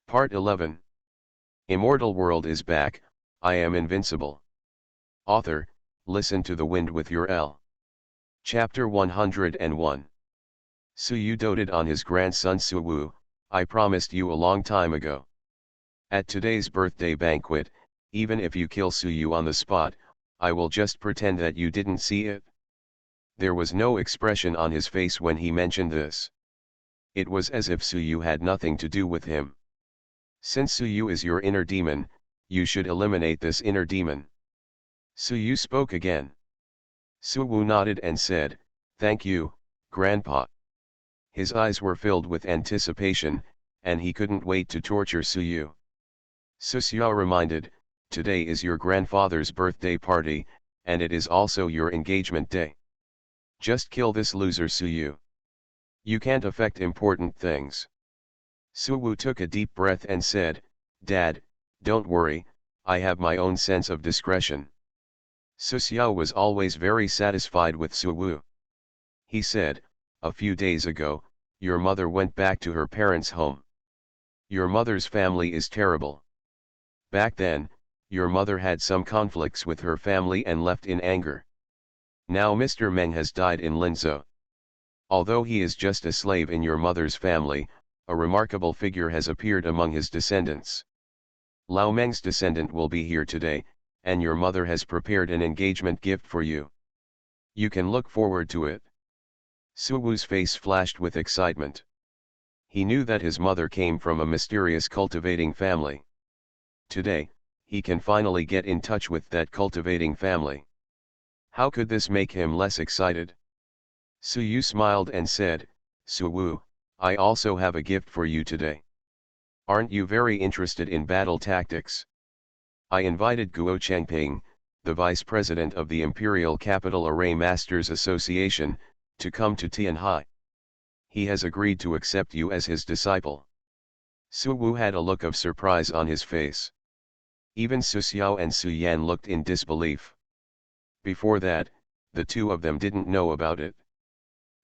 Part 11. Immortal world is back, I am invincible. Author, listen to the wind with your L. Chapter 101. Suyu doted on his grandson Suwu, I promised you a long time ago. At today's birthday banquet, even if you kill Suyu on the spot, I will just pretend that you didn't see it. There was no expression on his face when he mentioned this. It was as if Suyu had nothing to do with him. Since Suyu is your inner demon, you should eliminate this inner demon. Suyu spoke again. Suwu nodded and said, "Thank you, Grandpa." His eyes were filled with anticipation, and he couldn't wait to torture Suyu. Susiao reminded, "Today is your grandfather's birthday party, and it is also your engagement day. Just kill this loser Suyu. You can't affect important things." Suwu took a deep breath and said, "Dad, don't worry, I have my own sense of discretion." Susiao was always very satisfied with Suwu. He said, "A few days ago, your mother went back to her parents' home. Your mother's family is terrible. Back then, your mother had some conflicts with her family and left in anger. Now Mr. Meng has died in Linzhou. Although he is just a slave in your mother's family, a remarkable figure has appeared among his descendants. Lao Meng's descendant will be here today, and your mother has prepared an engagement gift for you. You can look forward to it." Suwu's face flashed with excitement. He knew that his mother came from a mysterious cultivating family. Today, he can finally get in touch with that cultivating family. How could this make him less excited? Suyu smiled and said, "Suwu, I also have a gift for you today. Aren't you very interested in battle tactics? I invited Guo Changping, the vice president of the Imperial Capital Array Masters Association, to come to Tianhai. He has agreed to accept you as his disciple." Suwu had a look of surprise on his face. Even Su Xiao and Su Yan looked in disbelief. Before that, the two of them didn't know about it.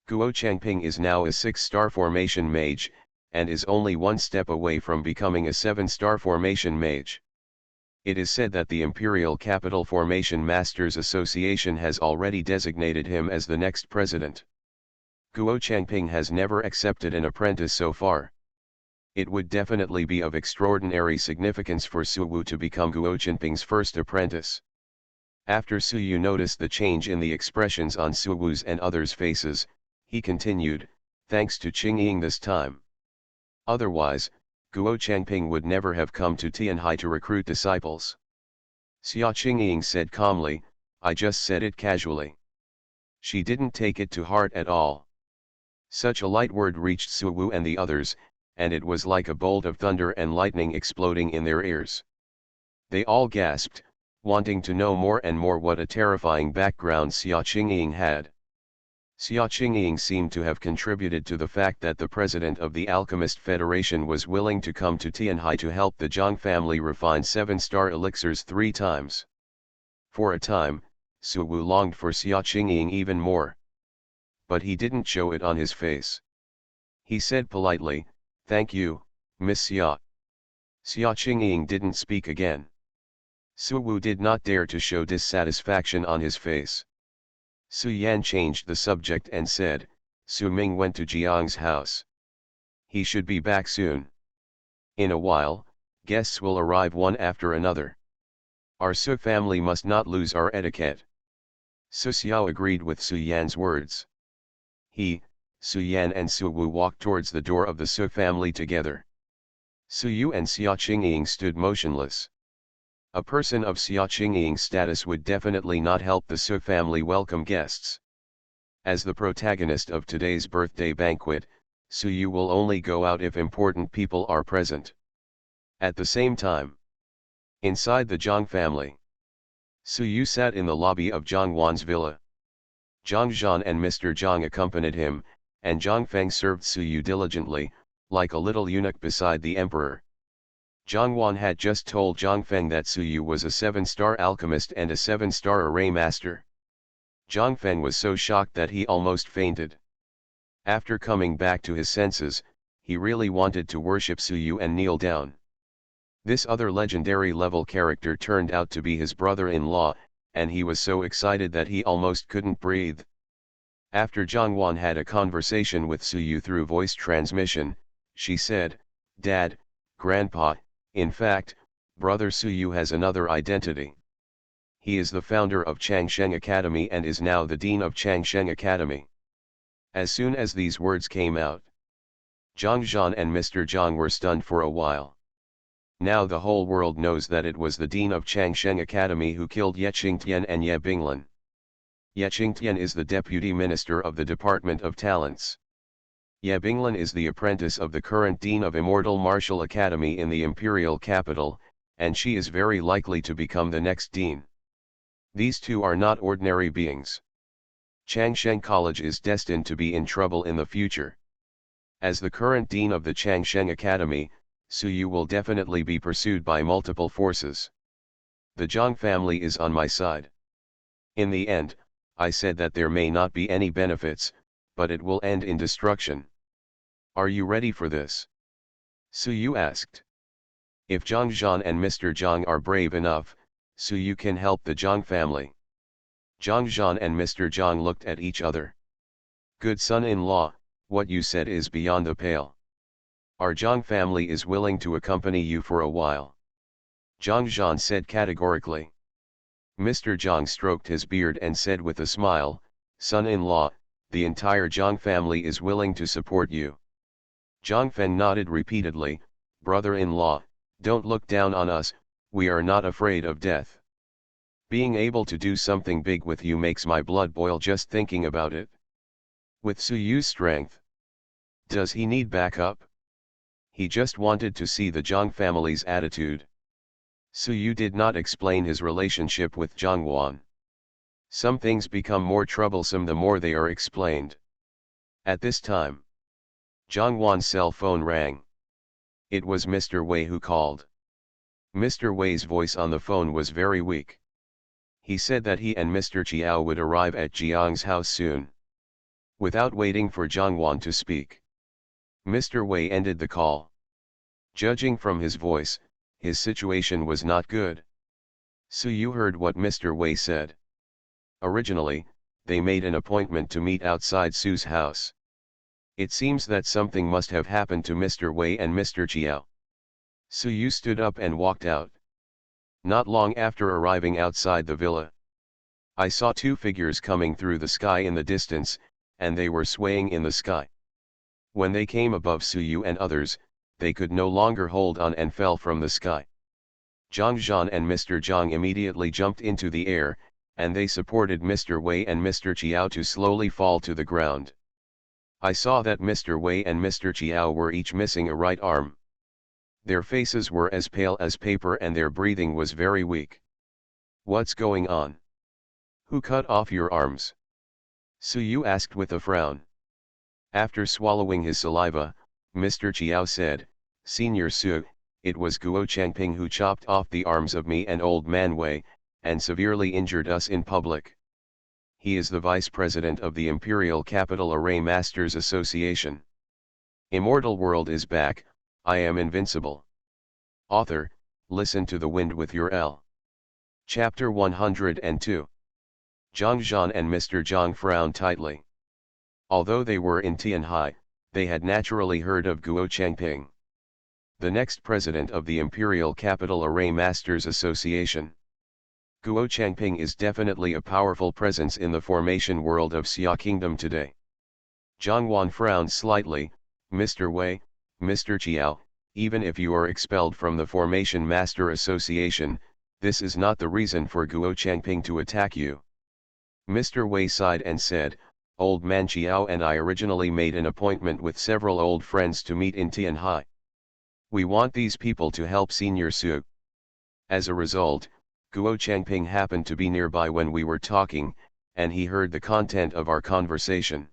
Guo Changping is now a 6-star formation mage, and is only one step away from becoming a 7-star formation mage. It is said that the Imperial Capital Formation Masters Association has already designated him as the next president. Guo Changping has never accepted an apprentice so far. It would definitely be of extraordinary significance for Suwu to become Guo Changping's first apprentice. After Suyu noticed the change in the expressions on Suwu's and others' faces, he continued, "Thanks to Qingying this time. Otherwise, Guo Changping would never have come to Tianhai to recruit disciples." Xia Qingying said calmly, "I just said it casually." She didn't take it to heart at all. Such a light word reached Suwu and the others, and it was like a bolt of thunder and lightning exploding in their ears. They all gasped, wanting to know more and more what a terrifying background Xia Qingying had. Xia Qingying seemed to have contributed to the fact that the president of the Alchemist Federation was willing to come to Tianhai to help the Zhang family refine 7-star elixirs 3 times. For a time, Suwu longed for Xia Qingying even more. But he didn't show it on his face. He said politely, "Thank you, Miss Xia." Xia Qingying didn't speak again. Suwu did not dare to show dissatisfaction on his face. Su Yan changed the subject and said, "Su Ming went to Jiang's house. He should be back soon. In a while, guests will arrive one after another. Our Su family must not lose our etiquette." Su Xiao agreed with Su Yan's words. He, Su Yan and Su Wu walked towards the door of the Su family together. Su Yu and Xia Qingying stood motionless. A person of Xia Qingying's status would definitely not help the Su family welcome guests. As the protagonist of today's birthday banquet, Su Yu will only go out if important people are present. At the same time, inside the Zhang family, Su Yu sat in the lobby of Zhang Wan's villa. Zhang Zhan and Mr. Zhang accompanied him, and Zhang Feng served Su Yu diligently, like a little eunuch beside the emperor. Zhang Wan had just told Zhang Feng that Suyu was a 7-star alchemist and a 7-star array master. Zhang Feng was so shocked that he almost fainted. After coming back to his senses, he really wanted to worship Suyu and kneel down. This other legendary level character turned out to be his brother-in-law, and he was so excited that he almost couldn't breathe. After Jongwon had a conversation with Suyu through voice transmission, she said, "Dad, Grandpa, in fact, brother Suyu has another identity. He is the founder of Changsheng Academy and is now the dean of Changsheng Academy." As soon as these words came out, Zhang Zhan and Mr. Zhang were stunned for a while. Now the whole world knows that it was the dean of Changsheng Academy who killed Ye Qingtian and Ye Binglan. Ye Qingtian is the deputy minister of the Department of Talents. Ye Binglan is the apprentice of the current dean of Immortal Martial Academy in the imperial capital, and she is very likely to become the next dean. These two are not ordinary beings. Changsheng College is destined to be in trouble in the future. As the current dean of the Changsheng Academy, Suyu will definitely be pursued by multiple forces. The Zhang family is on my side. In the end, I said that there may not be any benefits, but it will end in destruction. Are you ready for this? Suyu asked. If Zhang Zhan and Mr. Zhang are brave enough, Suyu can help the Zhang family. Zhang Zhan and Mr. Zhang looked at each other. Good son-in-law, what you said is beyond the pale. Our Zhang family is willing to accompany you for a while. Zhang Zhan said categorically. Mr. Zhang stroked his beard and said with a smile, "Son-in-law, the entire Zhang family is willing to support you." Zhang Fen nodded repeatedly, "Brother-in-law, don't look down on us, we are not afraid of death. Being able to do something big with you makes my blood boil just thinking about it." With Suyu's strength, does he need backup? He just wanted to see the Zhang family's attitude. Suyu did not explain his relationship with Zhangwan. Some things become more troublesome the more they are explained. At this time, Zhangwan's cell phone rang. It was Mr. Wei who called. Mr. Wei's voice on the phone was very weak. He said that he and Mr. Chiao would arrive at Jiang's house soon. Without waiting for Zhangwan to speak, Mr. Wei ended the call. Judging from his voice, his situation was not good. Suyu heard what Mr. Wei said. Originally, they made an appointment to meet outside Su's house. It seems that something must have happened to Mr. Wei and Mr. Chiao. Suyu stood up and walked out. Not long after arriving outside the villa, I saw two figures coming through the sky in the distance, and they were swaying in the sky. When they came above Suyu and others, they could no longer hold on and fell from the sky. Zhang Zhan and Mr. Zhang immediately jumped into the air, and they supported Mr. Wei and Mr. Chiao to slowly fall to the ground. I saw that Mr. Wei and Mr. Chiao were each missing a right arm. Their faces were as pale as paper and their breathing was very weak. What's going on? Who cut off your arms? Suyu asked with a frown. After swallowing his saliva, Mr. Chiao said, "Senior Su, it was Guo Changping who chopped off the arms of me and old man Wei, and severely injured us in public. He is the vice president of the Imperial Capital Array Masters Association. Immortal World is back, I am invincible." Author, listen to the wind with your L. Chapter 102. Zhang Zhan and Mr. Zhang frowned tightly. Although they were in Tianhai, they had naturally heard of Guo Changping, the next president of the Imperial Capital Array Masters Association. Guo Changping is definitely a powerful presence in the formation world of Xia Kingdom today. Zhangwan frowned slightly. "Mr. Wei, Mr. Chiao, even if you are expelled from the Formation Master Association, this is not the reason for Guo Changping to attack you." Mr. Wei sighed and said, "Old man Chiao and I originally made an appointment with several old friends to meet in Tianhai. We want these people to help Senior Su. As a result, Guo Changping happened to be nearby when we were talking, and he heard the content of our conversation.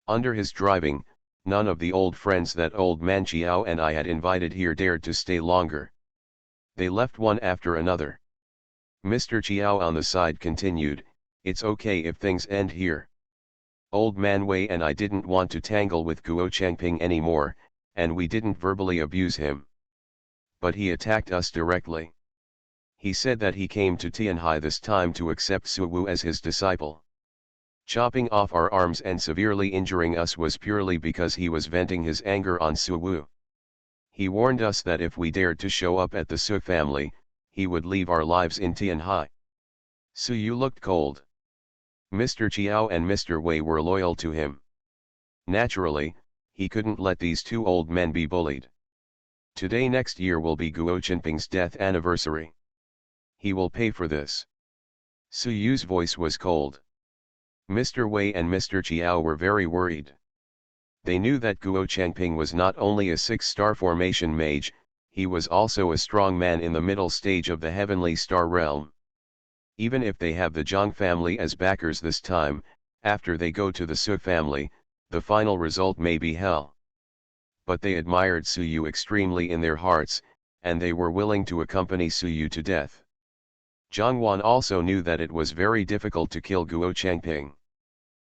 Under his driving, none of the old friends that old man Chiao and I had invited here dared to stay longer. They left one after another." Mr. Chiao on the side continued, "It's okay if things end here. Old man Wei and I didn't want to tangle with Guo Changping anymore, and we didn't verbally abuse him. But he attacked us directly. He said that he came to Tianhai this time to accept Suwu as his disciple. Chopping off our arms and severely injuring us was purely because he was venting his anger on Suwu. He warned us that if we dared to show up at the Su family, he would leave our lives in Tianhai. Suyu looked cold. Mr. Chiao and Mr. Wei were loyal to him. Naturally, he couldn't let these two old men be bullied. Today next year will be Guo Qinping's death anniversary. He will pay for this. Suyu's voice was cold. Mr. Wei and Mr. Chiao were very worried. They knew that Guo Changping was not only a 6-star formation mage, he was also a strong man in the middle stage of the heavenly star realm. Even if they have the Zhang family as backers this time, after they go to the Su family, the final result may be hell. But they admired Suyu extremely in their hearts, and they were willing to accompany Suyu to death. Zhang Wan also knew that it was very difficult to kill Guo Changping.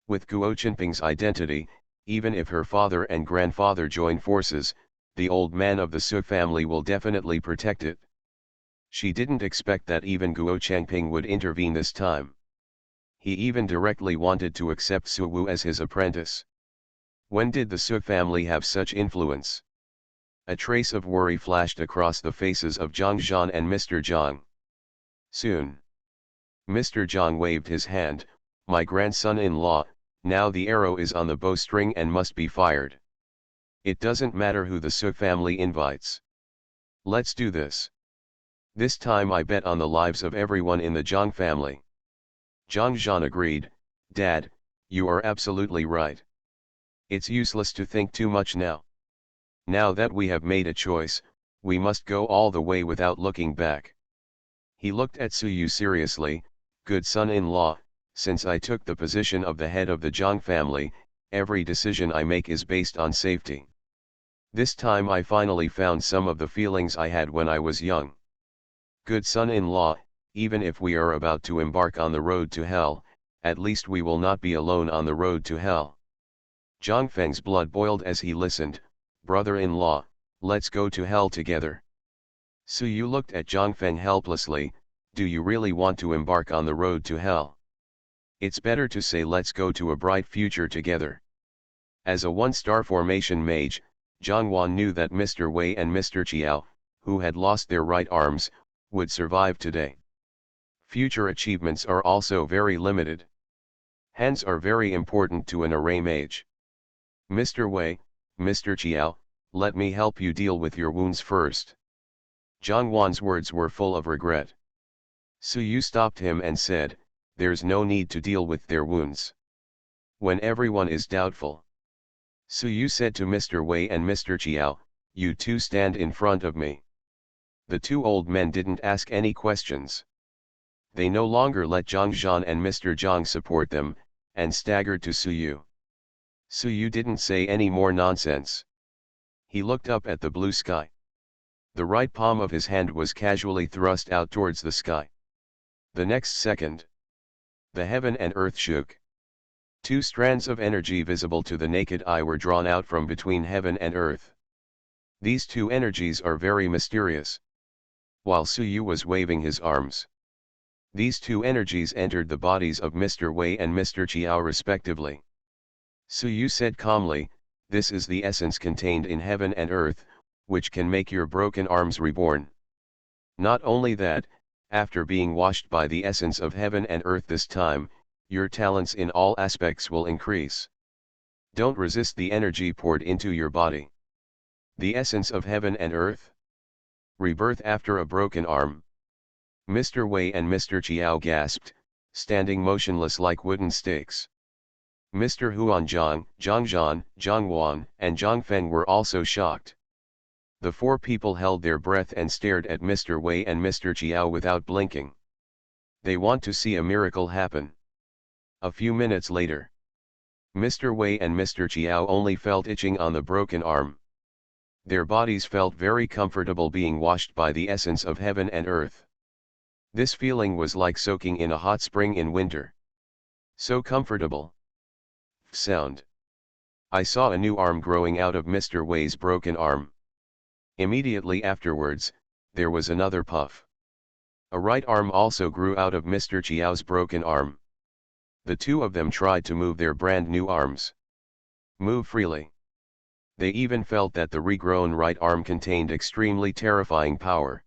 With Guo Qinping's identity, even if her father and grandfather join forces, the old man of the Su family will definitely protect it. She didn't expect that even Guo Changping would intervene this time. He even directly wanted to accept Su Wu as his apprentice. When did the Su family have such influence? A trace of worry flashed across the faces of Zhang Zhan and Mr. Zhang. Soon. Mr. Zhang waved his hand, "My grandson-in-law, now the arrow is on the bowstring and must be fired. It doesn't matter who the Su family invites. Let's do this. This time I bet on the lives of everyone in the Zhang family." Zhang Zhan agreed, "Dad, you are absolutely right. It's useless to think too much now. Now that we have made a choice, we must go all the way without looking back." He looked at Suyu seriously, "Good son-in-law, since I took the position of the head of the Zhang family, every decision I make is based on safety. This time I finally found some of the feelings I had when I was young. Good son-in-law, even if we are about to embark on the road to hell, at least we will not be alone on the road to hell." Zhang Feng's blood boiled as he listened. "Brother-in-law, let's go to hell together." Suyu looked at Zhang Feng helplessly, "Do you really want to embark on the road to hell? It's better to say let's go to a bright future together." As a 1-star formation mage, Zhang Wan knew that Mr. Wei and Mr. Chiao, who had lost their right arms, would survive today. Future achievements are also very limited. Hands are very important to an array mage. "Mr. Wei, Mr. Chiao, let me help you deal with your wounds first." Zhang Wan's words were full of regret. Suyu stopped him and said, "There's no need to deal with their wounds. When everyone is doubtful." Suyu said to Mr. Wei and Mr. Chiao, "You two stand in front of me." The two old men didn't ask any questions. They no longer let Zhang Zhan and Mr. Zhang support them, and staggered to Suyu. Suyu didn't say any more nonsense. He looked up at the blue sky. The right palm of his hand was casually thrust out towards the sky. The next second, the heaven and earth shook. Two strands of energy visible to the naked eye were drawn out from between heaven and earth. These two energies are very mysterious. While Suyu was waving his arms, these two energies entered the bodies of Mr. Wei and Mr. Chiao respectively. Suyu said calmly, "This is the essence contained in heaven and earth, which can make your broken arms reborn. Not only that, after being washed by the essence of heaven and earth this time, your talents in all aspects will increase. Don't resist the energy poured into your body." The essence of heaven and earth? Rebirth after a broken arm. Mr. Wei and Mr. Chiao gasped, standing motionless like wooden stakes. Mr. Huanzhang, Zhang Zhan, Zhang Wan, and Zhang Feng were also shocked. The four people held their breath and stared at Mr. Wei and Mr. Chiao without blinking. They want to see a miracle happen. A few minutes later, Mr. Wei and Mr. Chiao only felt itching on the broken arm. Their bodies felt very comfortable being washed by the essence of heaven and earth. This feeling was like soaking in a hot spring in winter. So comfortable. Sound. I saw a new arm growing out of Mr. Wei's broken arm. Immediately afterwards, there was another puff. A right arm also grew out of Mr. Chiao's broken arm. The two of them tried to move their brand new arms. Move freely. They even felt that the regrown right arm contained extremely terrifying power.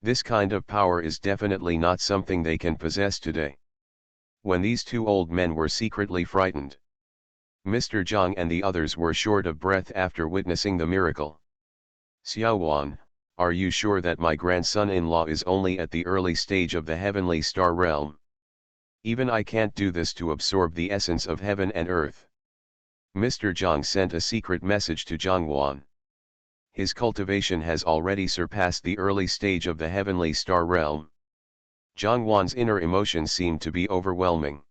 This kind of power is definitely not something they can possess today. When these two old men were secretly frightened, Mr. Zhang and the others were short of breath after witnessing the miracle. Xiaowan, are you sure that my grandson-in-law is only at the early stage of the heavenly star realm? Even I can't do this to absorb the essence of heaven and earth. Mr. Zhang sent a secret message to Zhangwan. His cultivation has already surpassed the early stage of the heavenly star realm. Zhangwan's inner emotions seemed to be overwhelming.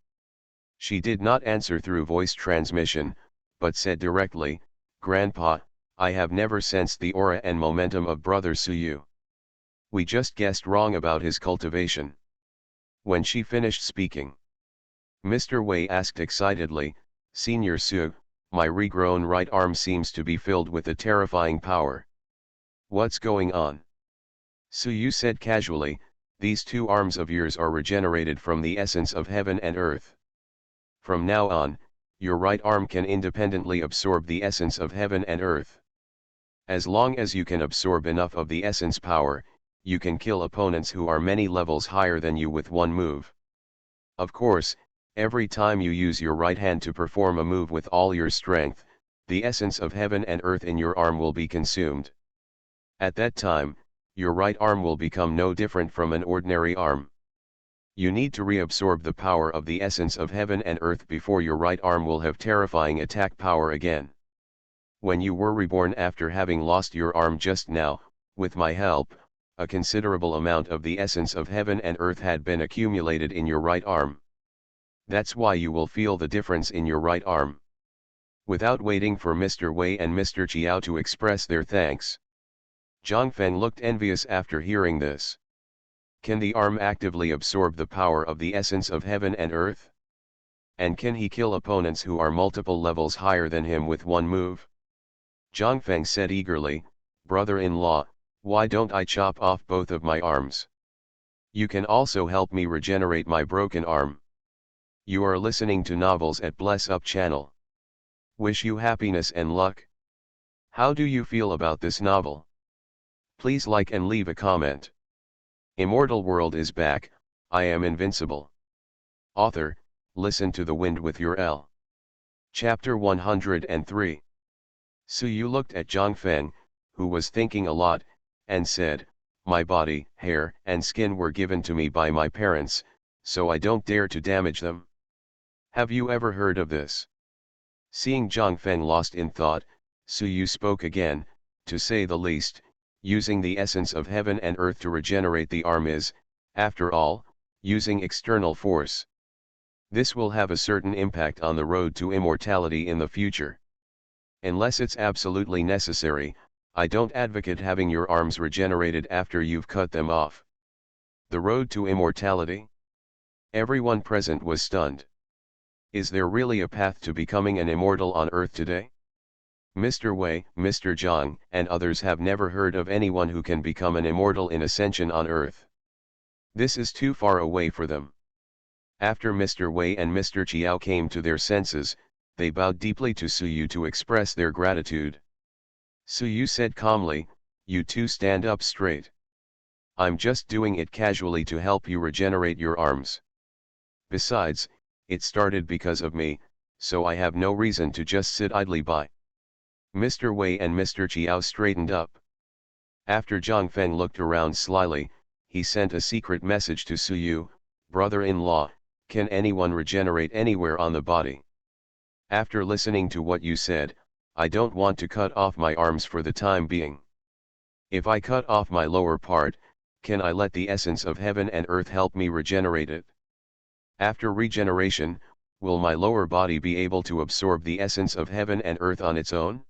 She did not answer through voice transmission, but said directly, "Grandpa, I have never sensed the aura and momentum of Brother Suyu. We just guessed wrong about his cultivation." When she finished speaking, Mr. Wei asked excitedly, "Senior Su, my regrown right arm seems to be filled with a terrifying power. What's going on?" Suyu said casually, "These two arms of yours are regenerated from the essence of heaven and earth. From now on, your right arm can independently absorb the essence of heaven and earth. As long as you can absorb enough of the essence power, you can kill opponents who are many levels higher than you with one move. Of course, every time you use your right hand to perform a move with all your strength, the essence of heaven and earth in your arm will be consumed. At that time, your right arm will become no different from an ordinary arm. You need to reabsorb the power of the essence of heaven and earth before your right arm will have terrifying attack power again. When you were reborn after having lost your arm just now, with my help, a considerable amount of the essence of heaven and earth had been accumulated in your right arm. That's why you will feel the difference in your right arm." Without waiting for Mr. Wei and Mr. Chiao to express their thanks, Zhang Feng looked envious after hearing this. Can the arm actively absorb the power of the essence of heaven and earth? And can he kill opponents who are multiple levels higher than him with one move? Zhang Feng said eagerly, "Brother-in-law, why don't I chop off both of my arms? You can also help me regenerate my broken arm." You are listening to Novels at Bless Up channel. Wish you happiness and luck. How do you feel about this novel? Please like and leave a comment. Immortal World is back, I am invincible. Author, listen to the wind with your L. Chapter 103. Suyu looked at Zhang Feng, who was thinking a lot, and said, "My body, hair, and skin were given to me by my parents, so I don't dare to damage them. Have you ever heard of this?" Seeing Zhang Feng lost in thought, Suyu spoke again, "To say the least, using the essence of heaven and earth to regenerate the arm is, after all, using external force. This will have a certain impact on the road to immortality in the future. Unless it's absolutely necessary, I don't advocate having your arms regenerated after you've cut them off." The road to immortality? Everyone present was stunned. Is there really a path to becoming an immortal on Earth today? Mr. Wei, Mr. Zhang, and others have never heard of anyone who can become an immortal in ascension on Earth. This is too far away for them. After Mr. Wei and Mr. Chiao came to their senses, they bowed deeply to Suyu to express their gratitude. Suyu said calmly, "You two stand up straight. I'm just doing it casually to help you regenerate your arms. Besides, it started because of me, so I have no reason to just sit idly by." Mr. Wei and Mr. Chiao straightened up. After Zhang Feng looked around slyly, he sent a secret message to Suyu, "Brother-in-law, can anyone regenerate anywhere on the body? After listening to what you said, I don't want to cut off my arms for the time being. If I cut off my lower part, can I let the essence of heaven and earth help me regenerate it? After regeneration, will my lower body be able to absorb the essence of heaven and earth on its own?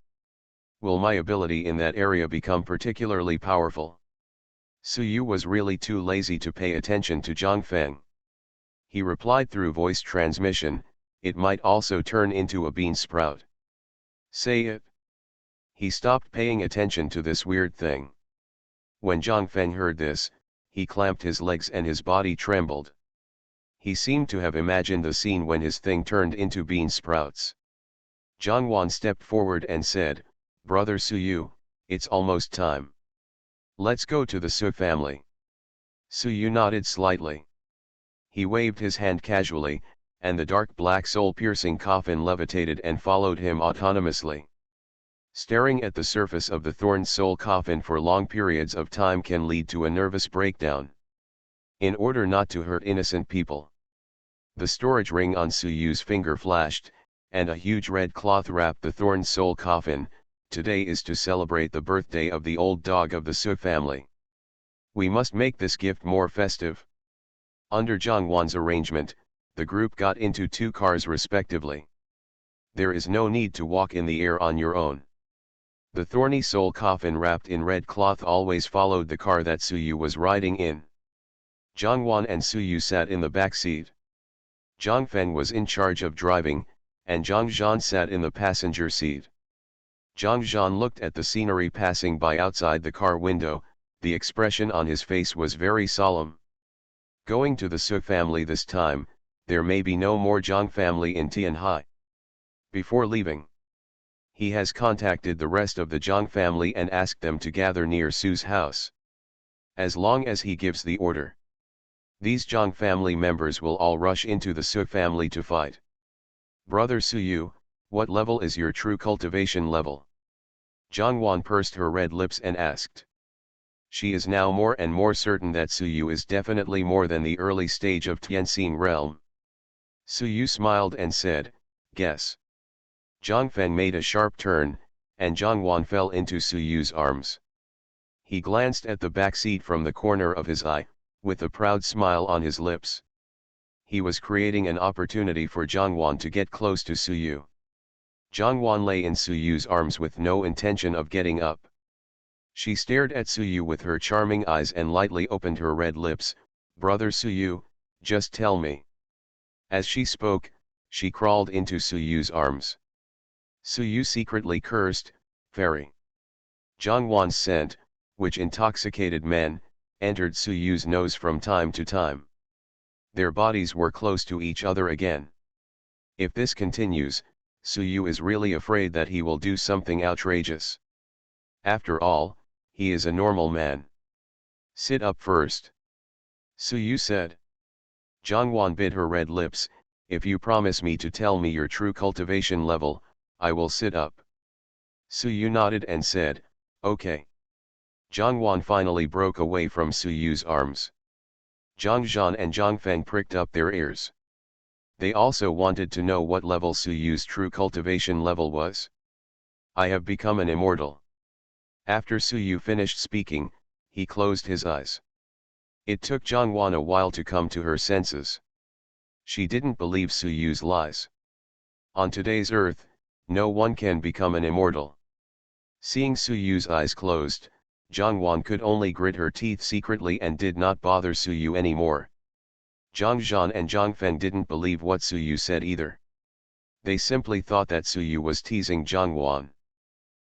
Will my ability in that area become particularly powerful?" Suyu was really too lazy to pay attention to Zhang Feng. He replied through voice transmission, "It might also turn into a bean sprout. Say it. He stopped paying attention to this weird thing. When Zhang Feng heard this, he clamped his legs and his body trembled. He seemed to have imagined the scene when his thing turned into bean sprouts. Zhang Wan stepped forward and said, "Brother Suyu, it's almost time. Let's go to the Su family." Suyu nodded slightly. He waved his hand casually, and the dark black soul-piercing coffin levitated and followed him autonomously. Staring at the surface of the thorn soul coffin for long periods of time can lead to a nervous breakdown. In order not to hurt innocent people. The storage ring on Suyu's finger flashed, and a huge red cloth wrapped the thorn soul coffin. Today is to celebrate the birthday of the old dog of the Su family. We must make this gift more festive. Under Zhang Wan's arrangement, the group got into 2 cars respectively. There is no need to walk in the air on your own. The thorny soul coffin wrapped in red cloth always followed the car that Suyu was riding in. Zhang Wan and Suyu sat in the back seat. Zhang Feng was in charge of driving, and Zhang Zhan sat in the passenger seat. Zhang Zhan looked at the scenery passing by outside the car window. The expression on his face was very solemn. Going to the Su family this time, there may be no more Zhang family in Tianhai. Before leaving, he has contacted the rest of the Zhang family and asked them to gather near Su's house. As long as he gives the order, these Zhang family members will all rush into the Su family to fight. Brother Suyu, what level is your true cultivation level? Zhang Wan pursed her red lips and asked. She is now more and more certain that Suyu is definitely more than the early stage of Tianxing realm. Suyu smiled and said, "Guess." Zhang Feng made a sharp turn, and Zhang Wan fell into Suyu's arms. He glanced at the back seat from the corner of his eye, with a proud smile on his lips. He was creating an opportunity for Zhang Wan to get close to Suyu. Zhang Wan lay in Suyu's arms with no intention of getting up. She stared at Suyu with her charming eyes and lightly opened her red lips. "Brother Suyu, just tell me." As she spoke, she crawled into Suyu's arms. Suyu secretly cursed, "Fairy." Zhang Wan's scent, which intoxicated men, entered Suyu's nose from time to time. Their bodies were close to each other again. If this continues, Suyu is really afraid that he will do something outrageous. After all, he is a normal man. "Sit up first," Suyu said. Zhang Wan bit her red lips. "If you promise me to tell me your true cultivation level, I will sit up." Suyu nodded and said, "Okay." Zhang Wan finally broke away from Suyu's arms. Zhang Zhan and Zhang Feng pricked up their ears. They also wanted to know what level Suyu's true cultivation level was. "I have become an immortal." After Suyu finished speaking, he closed his eyes. It took Zhang Wan a while to come to her senses. She didn't believe Suyu's lies. On today's earth, no one can become an immortal. Seeing Suyu's eyes closed, Zhang Wan could only grit her teeth secretly and did not bother Suyu anymore. Zhang Zhan and Zhang Feng didn't believe what Suyu said either. They simply thought that Suyu was teasing Zhang Wan.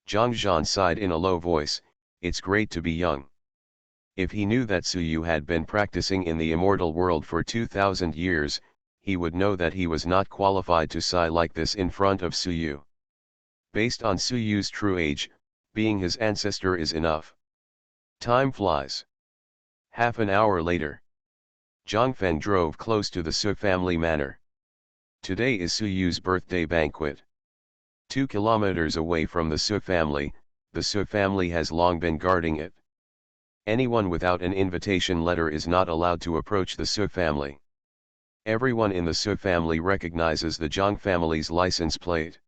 Zhang Zhan sighed in a low voice, "It's great to be young." If he knew that Suyu had been practicing in the immortal world for 2,000 years, he would know that he was not qualified to sigh like this in front of Suyu. Based on Suyu's true age, being his ancestor is enough. Time flies. Half an hour later, Zhang Feng drove close to the Su family manor. Today is Suyu's birthday banquet. 2 kilometers away from the Su family, the Su family has long been guarding it. Anyone without an invitation letter is not allowed to approach the Su family. Everyone in the Su family recognizes the Zhang family's license plate.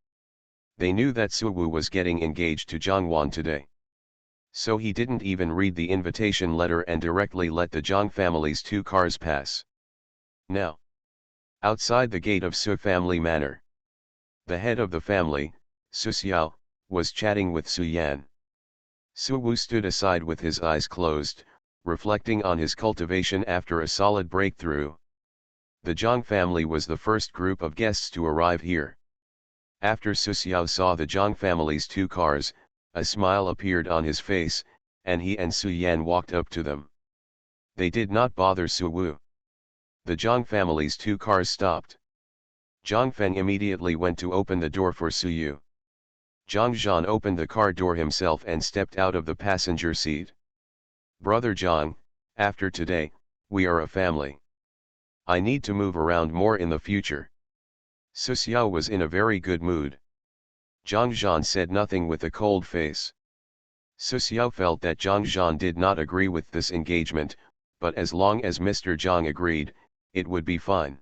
They knew that Su Wu was getting engaged to Zhang Wan today. So he didn't even read the invitation letter and directly let the Zhang family's 2 cars pass. Now, outside the gate of Su family manor, the head of the family, Su Xiao, was chatting with Su Yan. Su Wu stood aside with his eyes closed, reflecting on his cultivation after a solid breakthrough. The Zhang family was the first group of guests to arrive here. After Su Xiao saw the Zhang family's two cars, a smile appeared on his face, and he and Su Yan walked up to them. They did not bother Su Wu. The Zhang family's two cars stopped. Zhang Feng immediately went to open the door for Su Yu. Zhang Zhan opened the car door himself and stepped out of the passenger seat. "Brother Zhang, after today, we are a family. I need to move around more in the future." Su Xiao was in a very good mood. Zhang Zhan said nothing with a cold face. Su Xiao felt that Zhang Zhan did not agree with this engagement, but as long as Mr. Zhang agreed, it would be fine.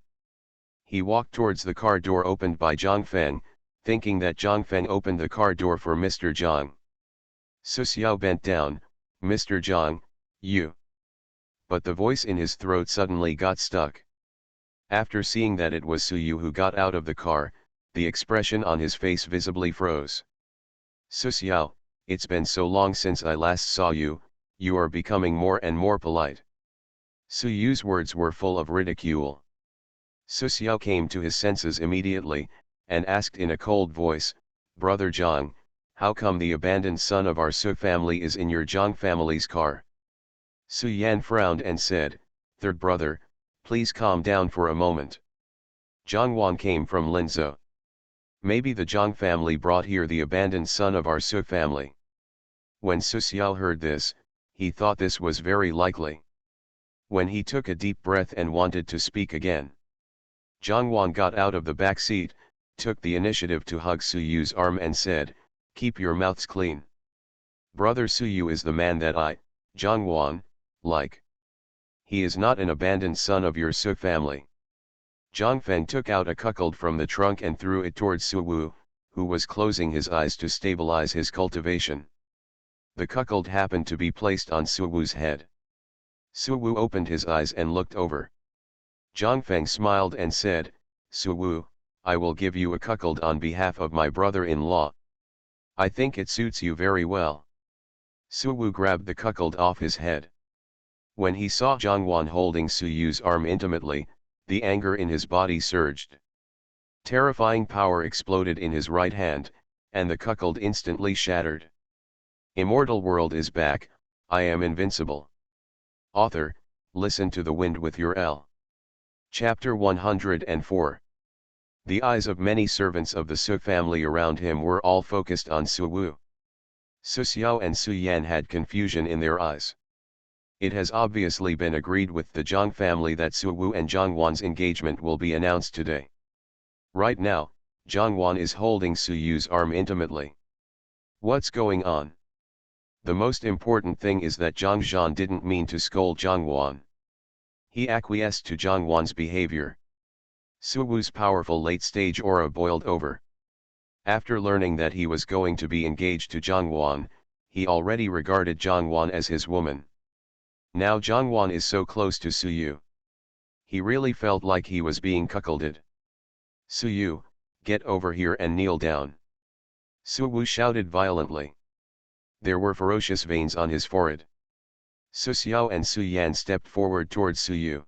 He walked towards the car door opened by Zhang Feng, thinking that Zhang Feng opened the car door for Mr. Zhang. Su Xiao bent down. "Mr. Zhang, you." But the voice in his throat suddenly got stuck. After seeing that it was Su Yu who got out of the car, the expression on his face visibly froze. "Su Xiao, it's been so long since I last saw you, you are becoming more and more polite." Su Yu's words were full of ridicule. Su Xiao came to his senses immediately, and asked in a cold voice, "Brother Zhang, how come the abandoned son of our Su family is in your Zhang family's car?" Su Yan frowned and said, "Third brother, please calm down for a moment. Zhang Wan came from Linzhou. Maybe the Zhang family brought here the abandoned son of our Su family." When Su Xiao heard this, he thought this was very likely. When he took a deep breath and wanted to speak again, Zhang Wan got out of the back seat, took the initiative to hug Su Yu's arm and said, "Keep your mouths clean. Brother Su Yu is the man that I, Zhang Wan, like. He is not an abandoned son of your Su family." Zhang Feng took out a cuckold from the trunk and threw it towards Su Wu, who was closing his eyes to stabilize his cultivation. The cuckold happened to be placed on Su Wu's head. Su Wu opened his eyes and looked over. Zhang Feng smiled and said, "Su Wu, I will give you a cuckold on behalf of my brother-in-law. I think it suits you very well." Su Wu grabbed the cuckold off his head. When he saw Zhang Wan holding Su Yu's arm intimately, the anger in his body surged. Terrifying power exploded in his right hand, and the cuckold instantly shattered. Immortal world is back, I am invincible. Author, listen to the wind with your L. Chapter 104. The eyes of many servants of the Su family around him were all focused on Su Wu. Su Xiao and Su Yan had confusion in their eyes. It has obviously been agreed with the Zhang family that Su Wu and Zhang Wan's engagement will be announced today. Right now, Zhang Wan is holding Su Yu's arm intimately. What's going on? The most important thing is that Zhang Zhan didn't mean to scold Zhang Wan. He acquiesced to Zhang Wan's behavior. Su Wu's powerful late-stage aura boiled over. After learning that he was going to be engaged to Zhang Wan, he already regarded Zhang Wan as his woman. Now Zhang Wan is so close to Su Yu. He really felt like he was being cuckolded. "Su Yu, get over here and kneel down." Su Wu shouted violently. There were ferocious veins on his forehead. Su Xiao and Su Yan stepped forward towards Su Yu.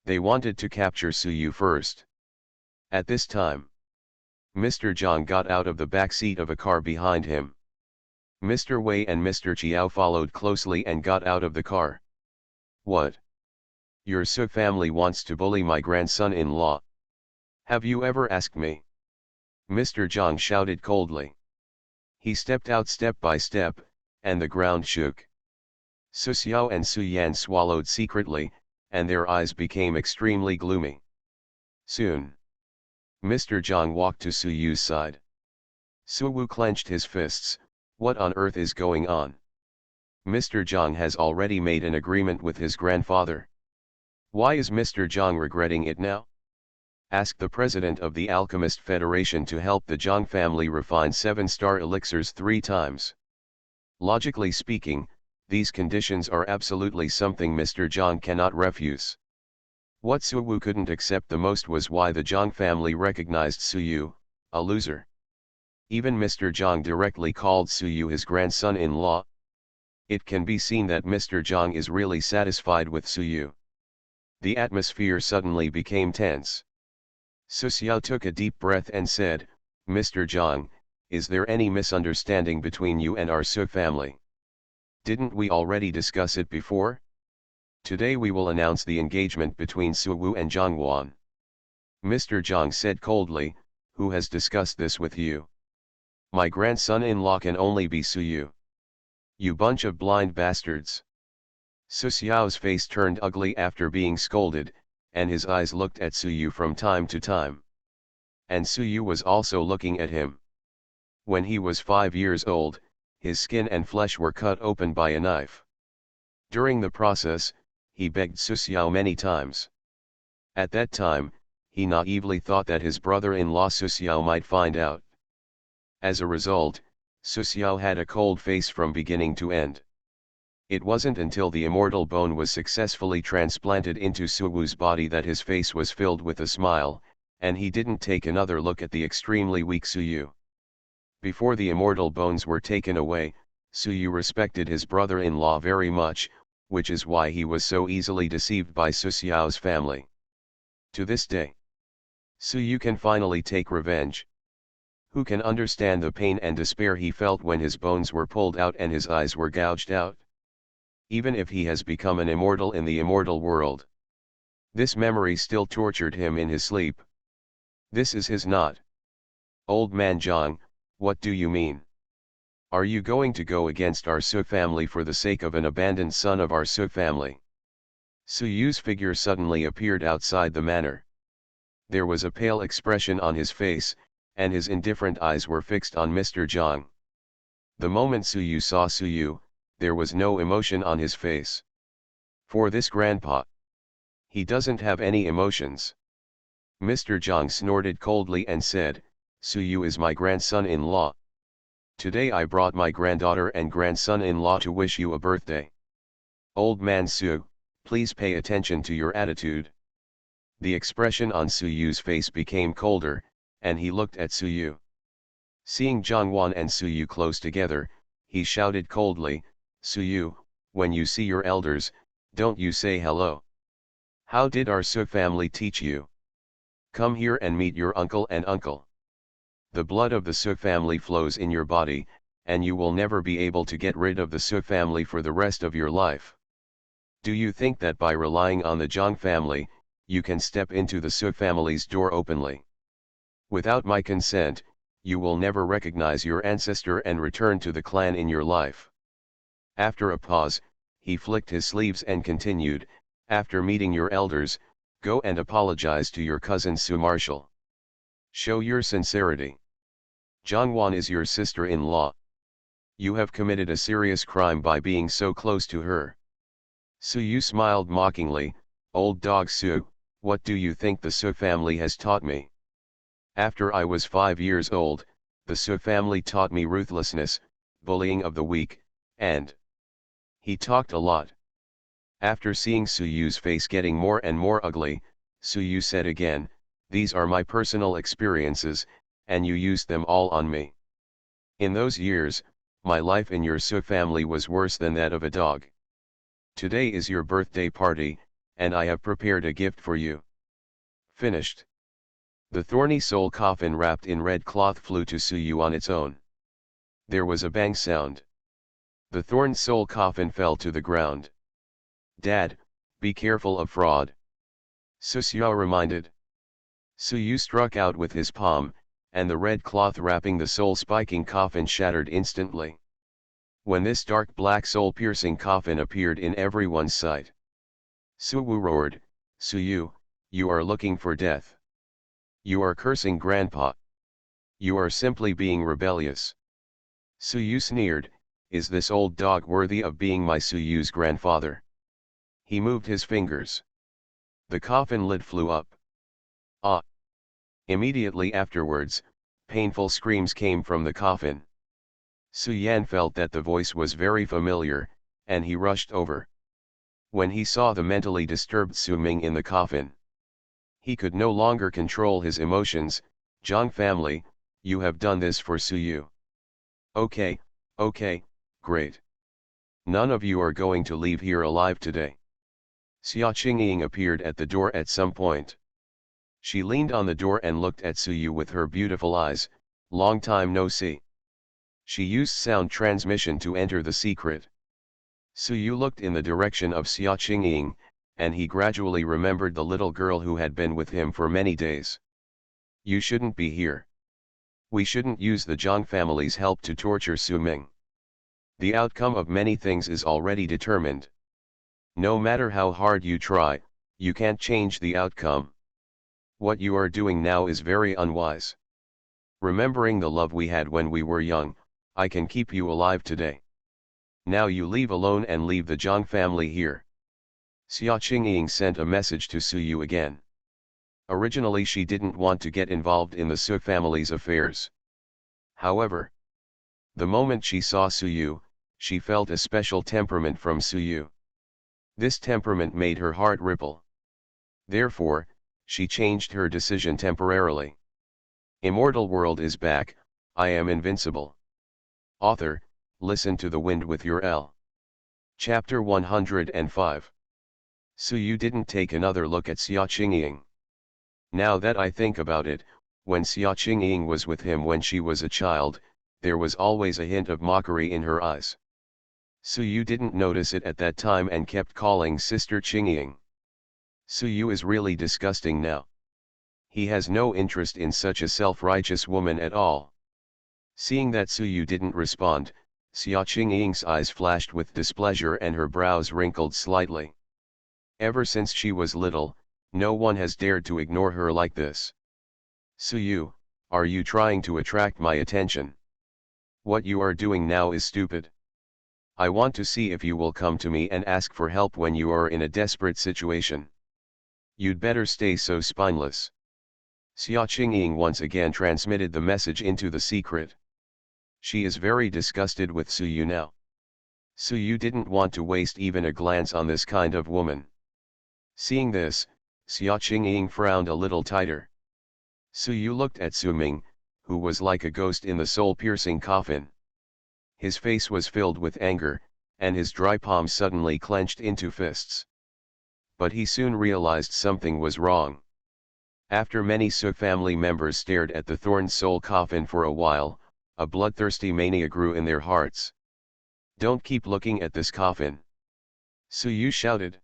They wanted to capture Su Yu first. At this time, Mr. Zhang got out of the back seat of a car behind him. Mr. Wei and Mr. Chiao followed closely and got out of the car. "What? Your Su family wants to bully my grandson-in-law? Have you ever asked me?" Mr. Zhang shouted coldly. He stepped out step by step, and the ground shook. Su Xiao and Su Yan swallowed secretly, and their eyes became extremely gloomy. Soon, Mr. Zhang walked to Su Yu's side. Su Wu clenched his fists. What on earth is going on? Mr. Zhang has already made an agreement with his grandfather. Why is Mr. Zhang regretting it now? Ask the president of the Alchemist Federation to help the Zhang family refine 7-star elixirs 3 times. Logically speaking, these conditions are absolutely something Mr. Zhang cannot refuse. What Su Wu couldn't accept the most was why the Zhang family recognized Su Yu, a loser. Even Mr. Zhang directly called Su Yu his grandson-in-law. It can be seen that Mr. Zhang is really satisfied with Su Yu. The atmosphere suddenly became tense. Su Xiao took a deep breath and said, Mr. Zhang, is there any misunderstanding between you and our Su family? Didn't we already discuss it before? Today we will announce the engagement between Su Wu and Zhang Wan. Mr. Zhang said coldly, who has discussed this with you? My grandson-in-law can only be Su Yu. You bunch of blind bastards. Su Xiao's face turned ugly after being scolded, and his eyes looked at Su Yu from time to time. And Su Yu was also looking at him. When he was 5 years old, his skin and flesh were cut open by a knife. During the process, he begged Su Xiao many times. At that time, he naively thought that his brother-in-law Su Xiao might find out. As a result, Su Xiao had a cold face from beginning to end. It wasn't until the immortal bone was successfully transplanted into Su Wu's body that his face was filled with a smile, and he didn't take another look at the extremely weak Su Yu. Before the immortal bones were taken away, Su Yu respected his brother-in-law very much, which is why he was so easily deceived by Su Xiao's family. To this day, Su Yu can finally take revenge. Who can understand the pain and despair he felt when his bones were pulled out and his eyes were gouged out? Even if he has become an immortal in the immortal world, this memory still tortured him in his sleep. This is his knot. Old man Zhang, what do you mean? Are you going to go against our Su family for the sake of an abandoned son of our Su family? Su Yu's figure suddenly appeared outside the manor. There was a pale expression on his face, and his indifferent eyes were fixed on Mr. Zhang. The moment Su Yu saw Su Yu, there was no emotion on his face. For this grandpa, he doesn't have any emotions. Mr. Zhang snorted coldly and said, Su Yu is my grandson-in-law. Today I brought my granddaughter and grandson-in-law to wish you a birthday. Old man Su, please pay attention to your attitude. The expression on Su Yu's face became colder, and he looked at Su Yu. Seeing Zhang Wan and Su Yu close together, he shouted coldly, Su Yu, when you see your elders, don't you say hello. How did our Su family teach you? Come here and meet your uncle and uncle. The blood of the Su family flows in your body, and you will never be able to get rid of the Su family for the rest of your life. Do you think that by relying on the Zhang family, you can step into the Su family's door openly? Without my consent, you will never recognize your ancestor and return to the clan in your life. After a pause, he flicked his sleeves and continued, after meeting your elders, go and apologize to your cousin Su Marshall. Show your sincerity. Zhang Wan is your sister-in-law. You have committed a serious crime by being so close to her. Su Yu smiled mockingly, old dog Su, what do you think the Su family has taught me? After I was 5 years old, the Su family taught me ruthlessness, bullying of the weak, and he talked a lot. After seeing Su Yu's face getting more and more ugly, Su Yu said again, these are my personal experiences, and you used them all on me. In those years, my life in your Su family was worse than that of a dog. Today is your birthday party, and I have prepared a gift for you. Finished. The thorny soul coffin wrapped in red cloth flew to Su Yu on its own. There was a bang sound. The thorn soul coffin fell to the ground. Dad, be careful of fraud. Su Xiao reminded. Su Yu struck out with his palm, and the red cloth wrapping the soul-spiking coffin shattered instantly. When this dark black soul-piercing coffin appeared in everyone's sight, Su Wu roared, Su Yu, you are looking for death. You are cursing Grandpa. You are simply being rebellious. Su Yu sneered, is this old dog worthy of being my Su Yu's grandfather? He moved his fingers. The coffin lid flew up. Ah! Immediately afterwards, painful screams came from the coffin. Su Yan felt that the voice was very familiar, and he rushed over. When he saw the mentally disturbed Su Ming in the coffin, he could no longer control his emotions. Zhang family, you have done this for Su Yu. Okay, great. None of you are going to leave here alive today. Xia Qingying appeared at the door at some point. She leaned on the door and looked at Su Yu with her beautiful eyes, Long time no see. She used sound transmission to enter the secret. Suyu looked in the direction of Xia Qingying, and he gradually remembered the little girl who had been with him for many days. You shouldn't be here. We shouldn't use the Zhang family's help to torture Su Ming. The outcome of many things is already determined. No matter how hard you try, you can't change the outcome. What you are doing now is very unwise. Remembering the love we had when we were young, I can keep you alive today. Now you leave alone and leave the Zhang family here. Xia Qingying sent a message to Suyu again. Originally she didn't want to get involved in the Su family's affairs. However, the moment she saw Suyu, she felt a special temperament from Suyu. This temperament made her heart ripple. Therefore, she changed her decision temporarily. Immortal world is back, I am invincible. Author, listen to the wind with your L. Chapter 105. Suyu didn't take another look at Xia Qingying. Now that I think about it, when Xia Qingying was with him when she was a child, there was always a hint of mockery in her eyes. Suyu didn't notice it at that time and kept calling Sister Qingying. Suyu is really disgusting now. He has no interest in such a self-righteous woman at all. Seeing that Suyu didn't respond, Xia Qingying's eyes flashed with displeasure and her brows wrinkled slightly. Ever since she was little, no one has dared to ignore her like this. Suyu, are you trying to attract my attention? What you are doing now is stupid. I want to see if you will come to me and ask for help when you are in a desperate situation. You'd better stay so spineless. Xia Qingying once again transmitted the message into the secret. She is very disgusted with Suyu now. Suyu didn't want to waste even a glance on this kind of woman. Seeing this, Xia Qingying frowned a little tighter. Suyu looked at Su Ming, who was like a ghost in the soul-piercing coffin. His face was filled with anger, and his dry palms suddenly clenched into fists. But he soon realized something was wrong. After many Su family members stared at the thorned soul coffin for a while, a bloodthirsty mania grew in their hearts. Don't keep looking at this coffin. Suyu shouted.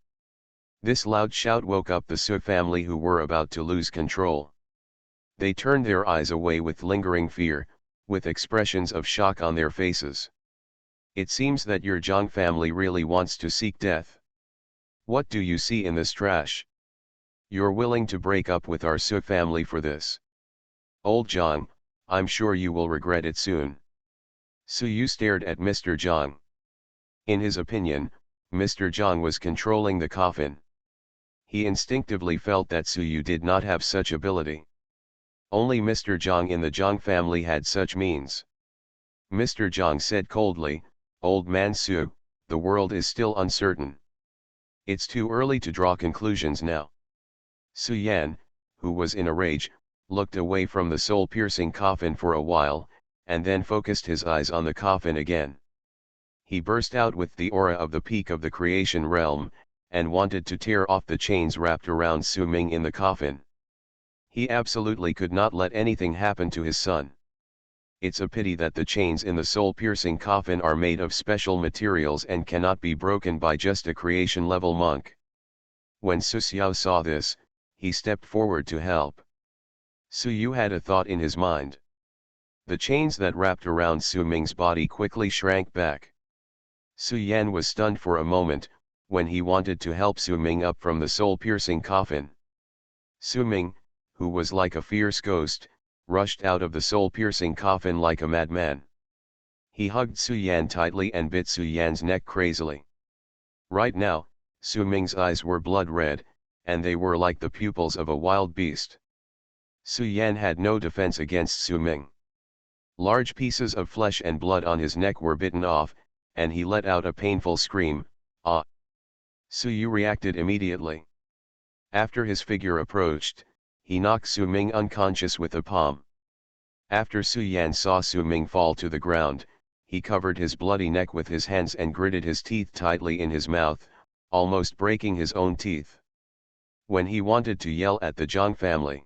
This loud shout woke up the Su family who were about to lose control. They turned their eyes away with lingering fear, with expressions of shock on their faces. It seems that your Zhang family really wants to seek death. What do you see in this trash? You're willing to break up with our Su family for this. Old Zhang, I'm sure you will regret it soon. Suyu stared at Mr. Zhang. In his opinion, Mr. Zhang was controlling the coffin. He instinctively felt that Suyu did not have such ability. Only Mr. Zhang in the Zhang family had such means. Mr. Zhang said coldly, Old man Su, the world is still uncertain. It's too early to draw conclusions now. Su Yan, who was in a rage, looked away from the soul-piercing coffin for a while, and then focused his eyes on the coffin again. He burst out with the aura of the peak of the creation realm, and wanted to tear off the chains wrapped around Su Ming in the coffin. He absolutely could not let anything happen to his son. It's a pity that the chains in the soul-piercing coffin are made of special materials and cannot be broken by just a creation-level monk. When Su Xiao saw this, he stepped forward to help. Suyu had a thought in his mind. The chains that wrapped around Su Ming's body quickly shrank back. Su Yan was stunned for a moment, when he wanted to help Su Ming up from the soul-piercing coffin. Su Ming, who was like a fierce ghost, rushed out of the soul-piercing coffin like a madman. He hugged Su Yan tightly and bit Su Yan's neck crazily. Right now, Su Ming's eyes were blood red, and they were like the pupils of a wild beast. Su Yan had no defense against Su Ming. Large pieces of flesh and blood on his neck were bitten off, and he let out a painful scream, ah! Suyu reacted immediately. After his figure approached, he knocked Su Ming unconscious with a palm. After Su Yan saw Su Ming fall to the ground, he covered his bloody neck with his hands and gritted his teeth tightly in his mouth, almost breaking his own teeth. When he wanted to yell at the Zhang family,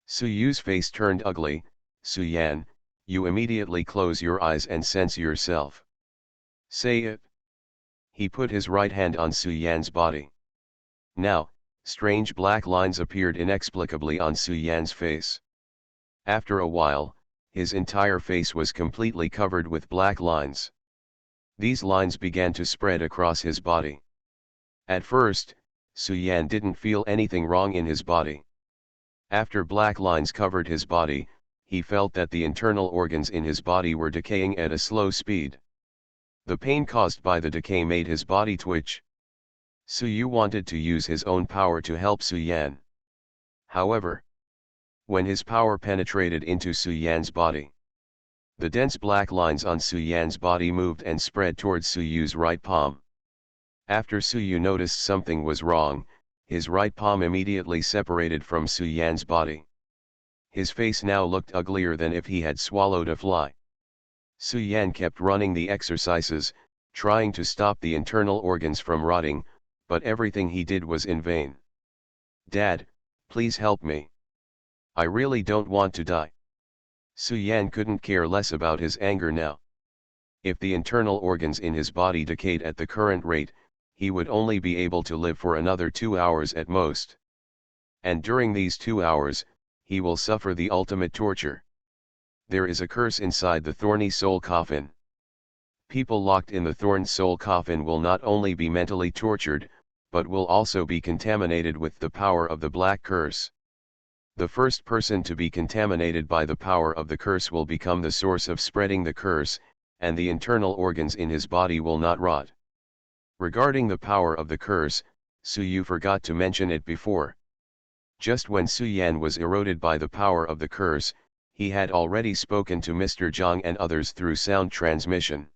Su Yu's face turned ugly, Su-yan, you immediately close your eyes and sense yourself. Say it. He put his right hand on Su-yan's body. Now, strange black lines appeared inexplicably on Su-yan's face. After a while, his entire face was completely covered with black lines. These lines began to spread across his body. At first, Su-yan didn't feel anything wrong in his body. After black lines covered his body, he felt that the internal organs in his body were decaying at a slow speed. The pain caused by the decay made his body twitch. Su-yu wanted to use his own power to help Su-yan. However, when his power penetrated into Su-yan's body, the dense black lines on Su-yan's body moved and spread towards Su-yu's right palm. After Su-yu noticed something was wrong, his right palm immediately separated from Su-yan's body. His face now looked uglier than if he had swallowed a fly. Su-yan kept running the exercises, trying to stop the internal organs from rotting, but everything he did was in vain. "Dad, please help me. I really don't want to die." Su-yan couldn't care less about his anger now. If the internal organs in his body decayed at the current rate, he would only be able to live for another 2 hours at most. And during these 2 hours, he will suffer the ultimate torture. There is a curse inside the thorny soul coffin. People locked in the thorned soul coffin will not only be mentally tortured, but will also be contaminated with the power of the black curse. The first person to be contaminated by the power of the curse will become the source of spreading the curse, and the internal organs in his body will not rot. Regarding the power of the curse, Su-yu forgot to mention it before. Just when Su-yan was eroded by the power of the curse, he had already spoken to Mr. Zhang and others through sound transmission.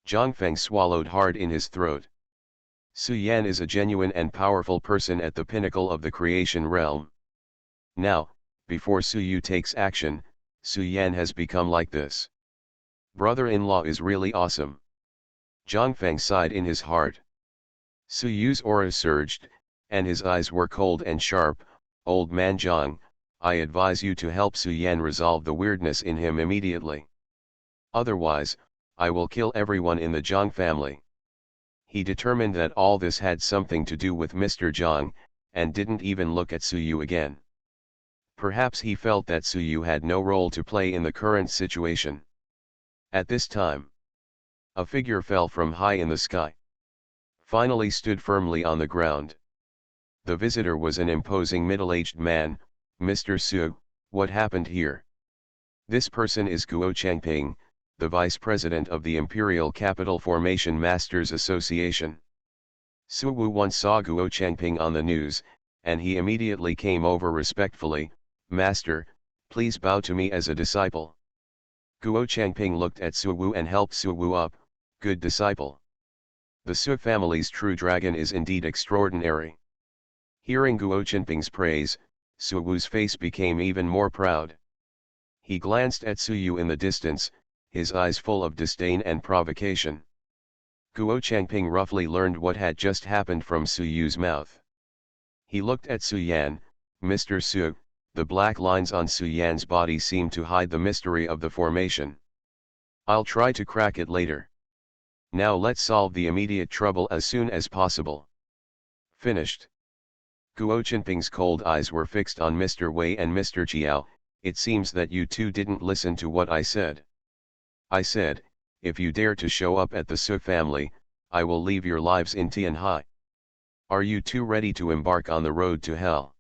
Zhangfeng swallowed hard in his throat. Su-yan is a genuine and powerful person at the pinnacle of the creation realm. Now, before Su-yu takes action, Su-yan has become like this. Brother-in-law is really awesome. Zhangfeng sighed in his heart. Su-yu's aura surged, and his eyes were cold and sharp. "Old man Zhang, I advise you to help Su-yan resolve the weirdness in him immediately. Otherwise, I will kill everyone in the Zhang family." He determined that all this had something to do with Mr. Zhang, and didn't even look at Su-yu again. Perhaps he felt that Su-yu had no role to play in the current situation. At this time, a figure fell from high in the sky. Finally stood firmly on the ground. The visitor was an imposing middle-aged man. "Mr. Su, what happened here?" "This person is Guo Changping, the vice president of the Imperial Capital Formation Masters Association." Su Wu once saw Guo Changping on the news, and he immediately came over respectfully. "Master, please bow to me as a disciple." Guo Changping looked at Su Wu and helped Su Wu up. "Good disciple. The Su family's true dragon is indeed extraordinary." Hearing Guo Changping's praise, Su Wu's face became even more proud. He glanced at Su Yu in the distance, his eyes full of disdain and provocation. Guo Changping roughly learned what had just happened from Su Yu's mouth. He looked at Su Yan. "Mr. Su, the black lines on Su Yan's body seem to hide the mystery of the formation. I'll try to crack it later. Now let's solve the immediate trouble as soon as possible." Finished. Guo Changping's cold eyes were fixed on Mr. Wei and Mr. Chiao. "It seems that you two didn't listen to what I said. I said, if you dare to show up at the Su family, I will leave your lives in Tianhai. Are you two ready to embark on the road to hell?"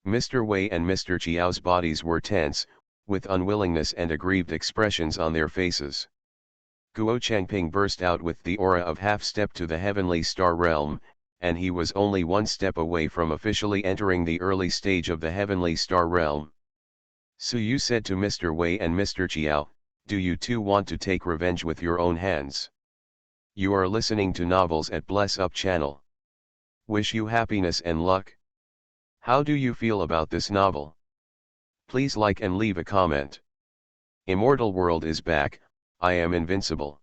Mr. Wei and Mr. Chiao's bodies were tense, with unwillingness and aggrieved expressions on their faces. Guo Changping burst out with the aura of half-step to the heavenly star realm, and he was only one step away from officially entering the early stage of the heavenly star realm. Su Yu said to Mr. Wei and Mr. Chiao, "Do you two want to take revenge with your own hands? You are listening to novels at Bless Up channel. Wish you happiness and luck. How do you feel about this novel? Please like and leave a comment. Immortal world is back. I am invincible."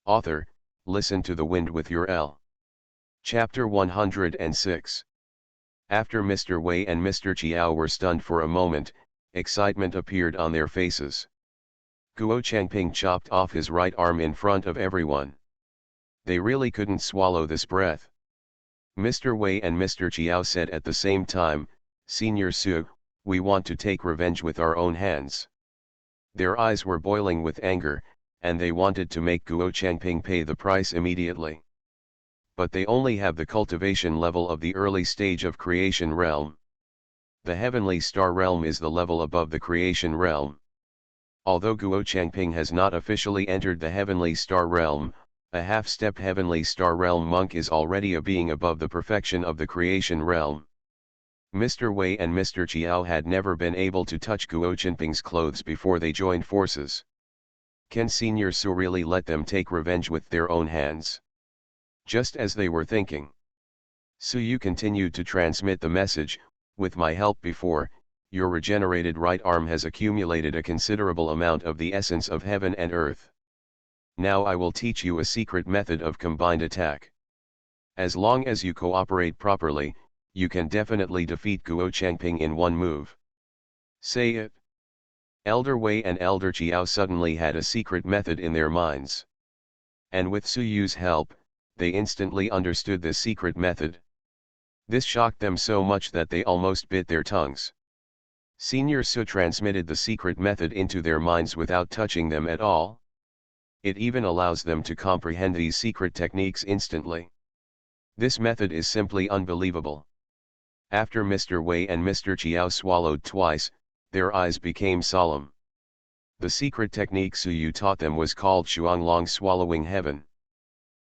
Author, listen to the wind with your L. Chapter 106. After Mr. Wei and Mr. Chiao were stunned for a moment, Excitement appeared on their faces. Guo Changping chopped off his right arm in front of everyone. They really couldn't swallow this breath. Mr. Wei and Mr. Chiao said at the same time, "Senior Su, we want to take revenge with our own hands." Their eyes were boiling with anger, and they wanted to make Guo Changping pay the price immediately. But they only have the cultivation level of the early stage of creation realm. The heavenly star realm is the level above the creation realm. Although Guo Changping has not officially entered the heavenly star realm, a half-step heavenly star realm monk is already a being above the perfection of the creation realm. Mr. Wei and Mr. Chiao had never been able to touch Guo Changping's clothes before they joined forces. Can Senior Su really let them take revenge with their own hands? Just as they were thinking, Su Yu continued to transmit the message, "With my help before, your regenerated right arm has accumulated a considerable amount of the essence of heaven and earth. Now I will teach you a secret method of combined attack. As long as you cooperate properly, you can definitely defeat Guo Changping in one move." Say it. Elder Wei and Elder Chiao suddenly had a secret method in their minds. And with Su Yu's help, they instantly understood this secret method. This shocked them so much that they almost bit their tongues. Senior Su transmitted the secret method into their minds without touching them at all. It even allows them to comprehend these secret techniques instantly. This method is simply unbelievable. After Mr. Wei and Mr. Chiao swallowed twice, their eyes became solemn. The secret technique Su Yu taught them was called Shuanglong, swallowing heaven.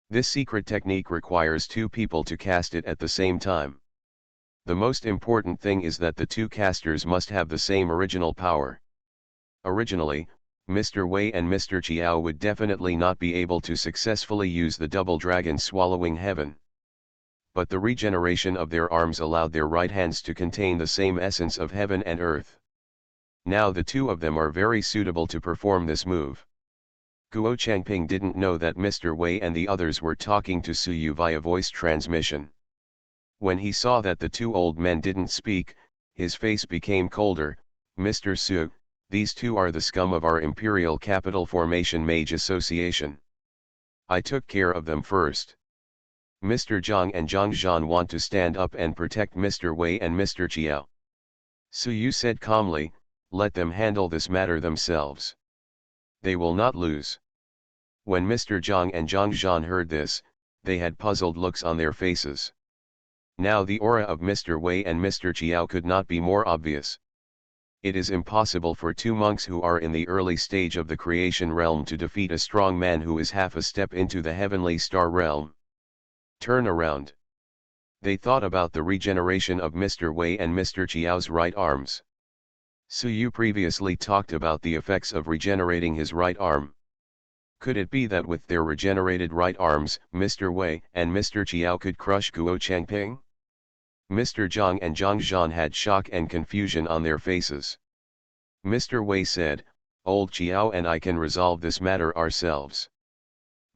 This secret technique requires two people to cast it at the same time. The most important thing is that the two casters must have the same original power. Originally, Mr. Wei and Mr. Chiao would definitely not be able to successfully use the double dragon swallowing heaven. But the regeneration of their arms allowed their right hands to contain the same essence of heaven and earth. Now the two of them are very suitable to perform this move. Guo Changping didn't know that Mr. Wei and the others were talking to Su Yu via voice transmission. When he saw that the two old men didn't speak, his face became colder. "Mr. Su, these two are the scum of our Imperial Capital Formation Mage Association. I took care of them first. Mr. Zhang and Zhang Zhan want to stand up and protect Mr. Wei and Mr. Chiao." Su Yu said calmly, "Let them handle this matter themselves. They will not lose." When Mr. Zhang and Zhang Zhan heard this, they had puzzled looks on their faces. Now the aura of Mr. Wei and Mr. Chiao could not be more obvious. It is impossible for two monks who are in the early stage of the creation realm to defeat a strong man who is half a step into the heavenly star realm. Turn around. They thought about the regeneration of Mr. Wei and Mr. Chiao's right arms. Su Yu previously talked about the effects of regenerating his right arm. Could it be that with their regenerated right arms, Mr. Wei and Mr. Chiao could crush Guo Changping? Mr. Zhang and Zhang Zhan had shock and confusion on their faces. Mr. Wei said, "Old Chiao and I can resolve this matter ourselves."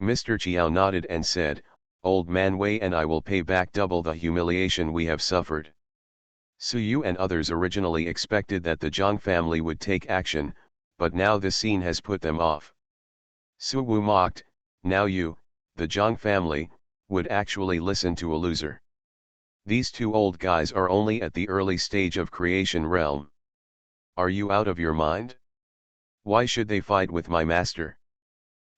Mr. Chiao nodded and said, "Old man Wei and I will pay back double the humiliation we have suffered." Su Yu and others originally expected that the Zhang family would take action, but now this scene has put them off. Su Wu mocked, "Now you, the Zhang family, would actually listen to a loser. These two old guys are only at the early stage of creation realm. Are you out of your mind? Why should they fight with my master?"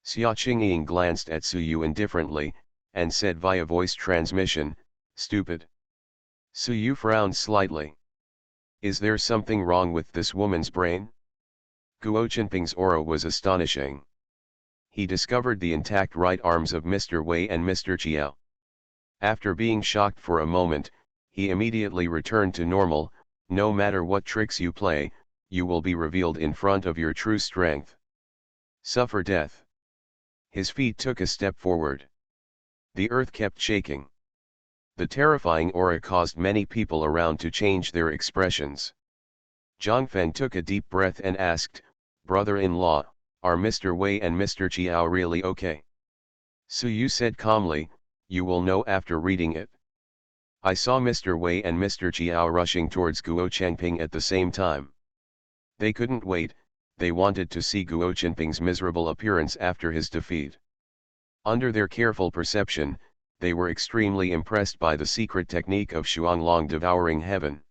Xia Qingying glanced at Su Yu indifferently, and said via voice transmission, "Stupid." Su Yu frowned slightly. Is there something wrong with this woman's brain? Guo Changping's aura was astonishing. He discovered the intact right arms of Mr. Wei and Mr. Chiao. After being shocked for a moment, he immediately returned to normal. No matter what tricks you play, you will be revealed in front of your true strength. Suffer death. His feet took a step forward. The earth kept shaking. The terrifying aura caused many people around to change their expressions. Zhang Feng took a deep breath and asked, "Brother-in-law, are Mr. Wei and Mr. Chiao really okay?" Su Yu said calmly, "You will know after reading it." I saw Mr. Wei and Mr. Chiao rushing towards Guo Changping at the same time. They couldn't wait, they wanted to see Guo Qinping's miserable appearance after his defeat. Under their careful perception, they were extremely impressed by the secret technique of Xuanglong devouring heaven.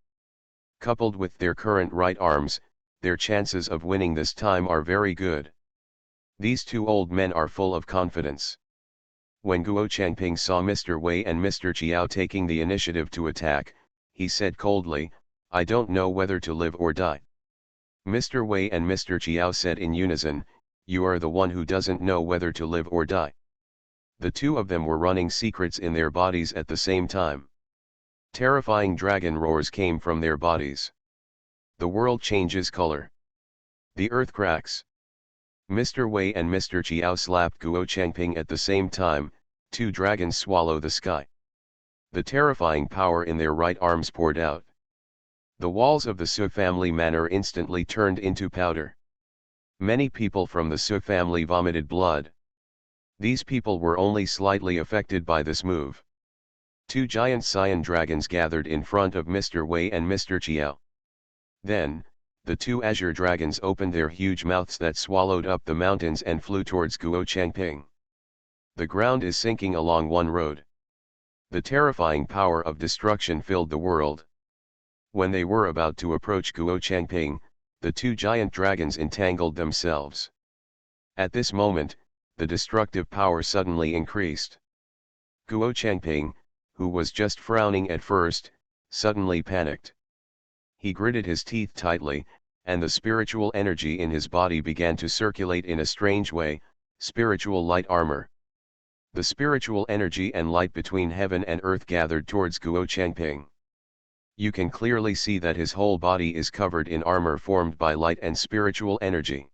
Coupled with their current right arms, their chances of winning this time are very good. These two old men are full of confidence. When Guo Changping saw Mr. Wei and Mr. Chiao taking the initiative to attack, he said coldly, "I don't know whether to live or die." Mr. Wei and Mr. Chiao said in unison, "You are the one who doesn't know whether to live or die." The two of them were running secrets in their bodies at the same time. Terrifying dragon roars came from their bodies. The world changes color. The earth cracks. Mr. Wei and Mr. Chiao slapped Guo Changping at the same time, two dragons swallow the sky. The terrifying power in their right arms poured out. The walls of the Su family manor instantly turned into powder. Many people from the Su family vomited blood. These people were only slightly affected by this move. Two giant cyan dragons gathered in front of Mr. Wei and Mr. Chiao. Then, the two azure dragons opened their huge mouths that swallowed up the mountains and flew towards Guo Changping. The ground is sinking along one road. The terrifying power of destruction filled the world. When they were about to approach Guo Changping, the two giant dragons entangled themselves. At this moment, the destructive power suddenly increased. Guo Changping, who was just frowning at first, suddenly panicked. He gritted his teeth tightly, and the spiritual energy in his body began to circulate in a strange way, spiritual light armor. The spiritual energy and light between heaven and earth gathered towards Guo Changping. You can clearly see that his whole body is covered in armor formed by light and spiritual energy.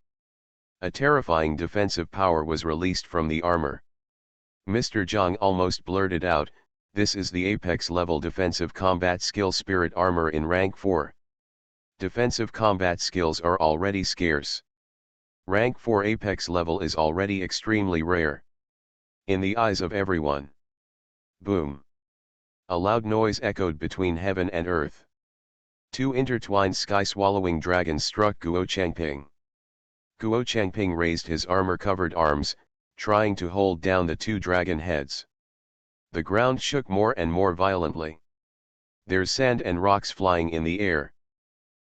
A terrifying defensive power was released from the armor. Mr. Zhang almost blurted out, "This is the apex level defensive combat skill spirit armor in rank 4. Defensive combat skills are already scarce. Rank 4 apex level is already extremely rare. In the eyes of everyone." Boom! A loud noise echoed between heaven and earth. Two intertwined sky-swallowing dragons struck Guo Changping. Guo Changping raised his armor-covered arms, trying to hold down the two dragon heads. The ground shook more and more violently. There's sand and rocks flying in the air.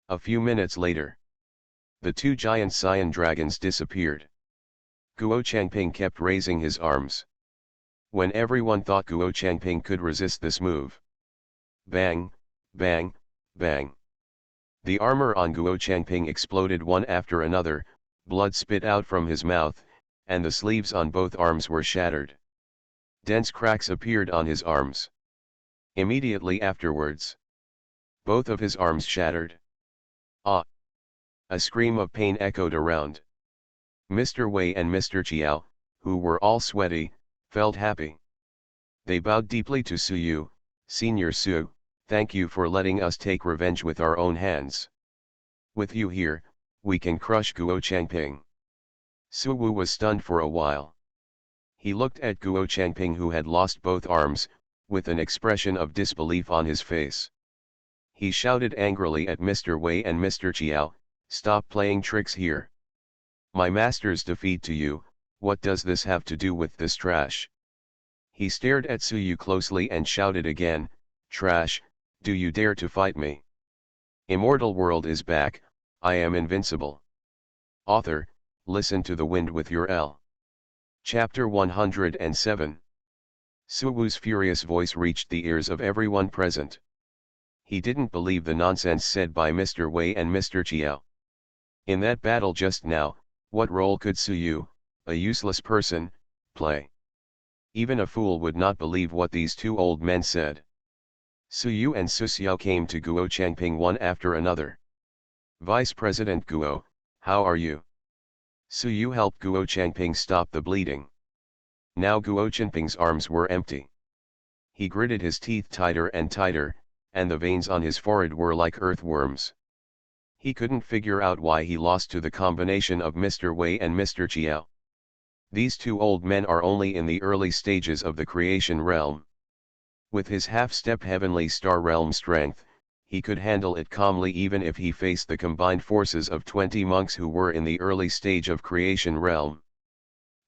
A few minutes later, the two giant cyan dragons disappeared. Guo Changping kept raising his arms. When everyone thought Guo Changping could resist this move, bang, bang, bang. The armor on Guo Changping exploded one after another, blood spit out from his mouth, and the sleeves on both arms were shattered. Dense cracks appeared on his arms. Immediately afterwards, both of his arms shattered. Ah! A scream of pain echoed around. Mr. Wei and Mr. Chiao, who were all sweaty, felt happy. They bowed deeply to Su Yu, "Senior Su, thank you for letting us take revenge with our own hands. With you here, we can crush Guo Changping." Su Wu was stunned for a while. He looked at Guo Changping, who had lost both arms, with an expression of disbelief on his face. He shouted angrily at Mr. Wei and Mr. Chiao, "Stop playing tricks here. My master's defeat to you, what does this have to do with this trash?" He stared at Su Yu closely and shouted again, "Trash, do you dare to fight me? Immortal world is back, I am invincible." Author, listen to the wind with your L. Chapter 107. Su Wu's furious voice reached the ears of everyone present. He didn't believe the nonsense said by Mr. Wei and Mr. Chiao. In that battle just now, what role could Su Yu, a useless person, play? Even a fool would not believe what these two old men said. Su Yu and Su Xiao came to Guo Changping one after another. "Vice President Guo, how are you?" Su Yu helped Guo Changping stop the bleeding. Now Guo Changping's arms were empty. He gritted his teeth tighter and tighter, and the veins on his forehead were like earthworms. He couldn't figure out why he lost to the combination of Mr. Wei and Mr. Chiao. These two old men are only in the early stages of the creation realm. With his half-step heavenly star realm strength, he could handle it calmly even if he faced the combined forces of 20 monks who were in the early stage of creation realm.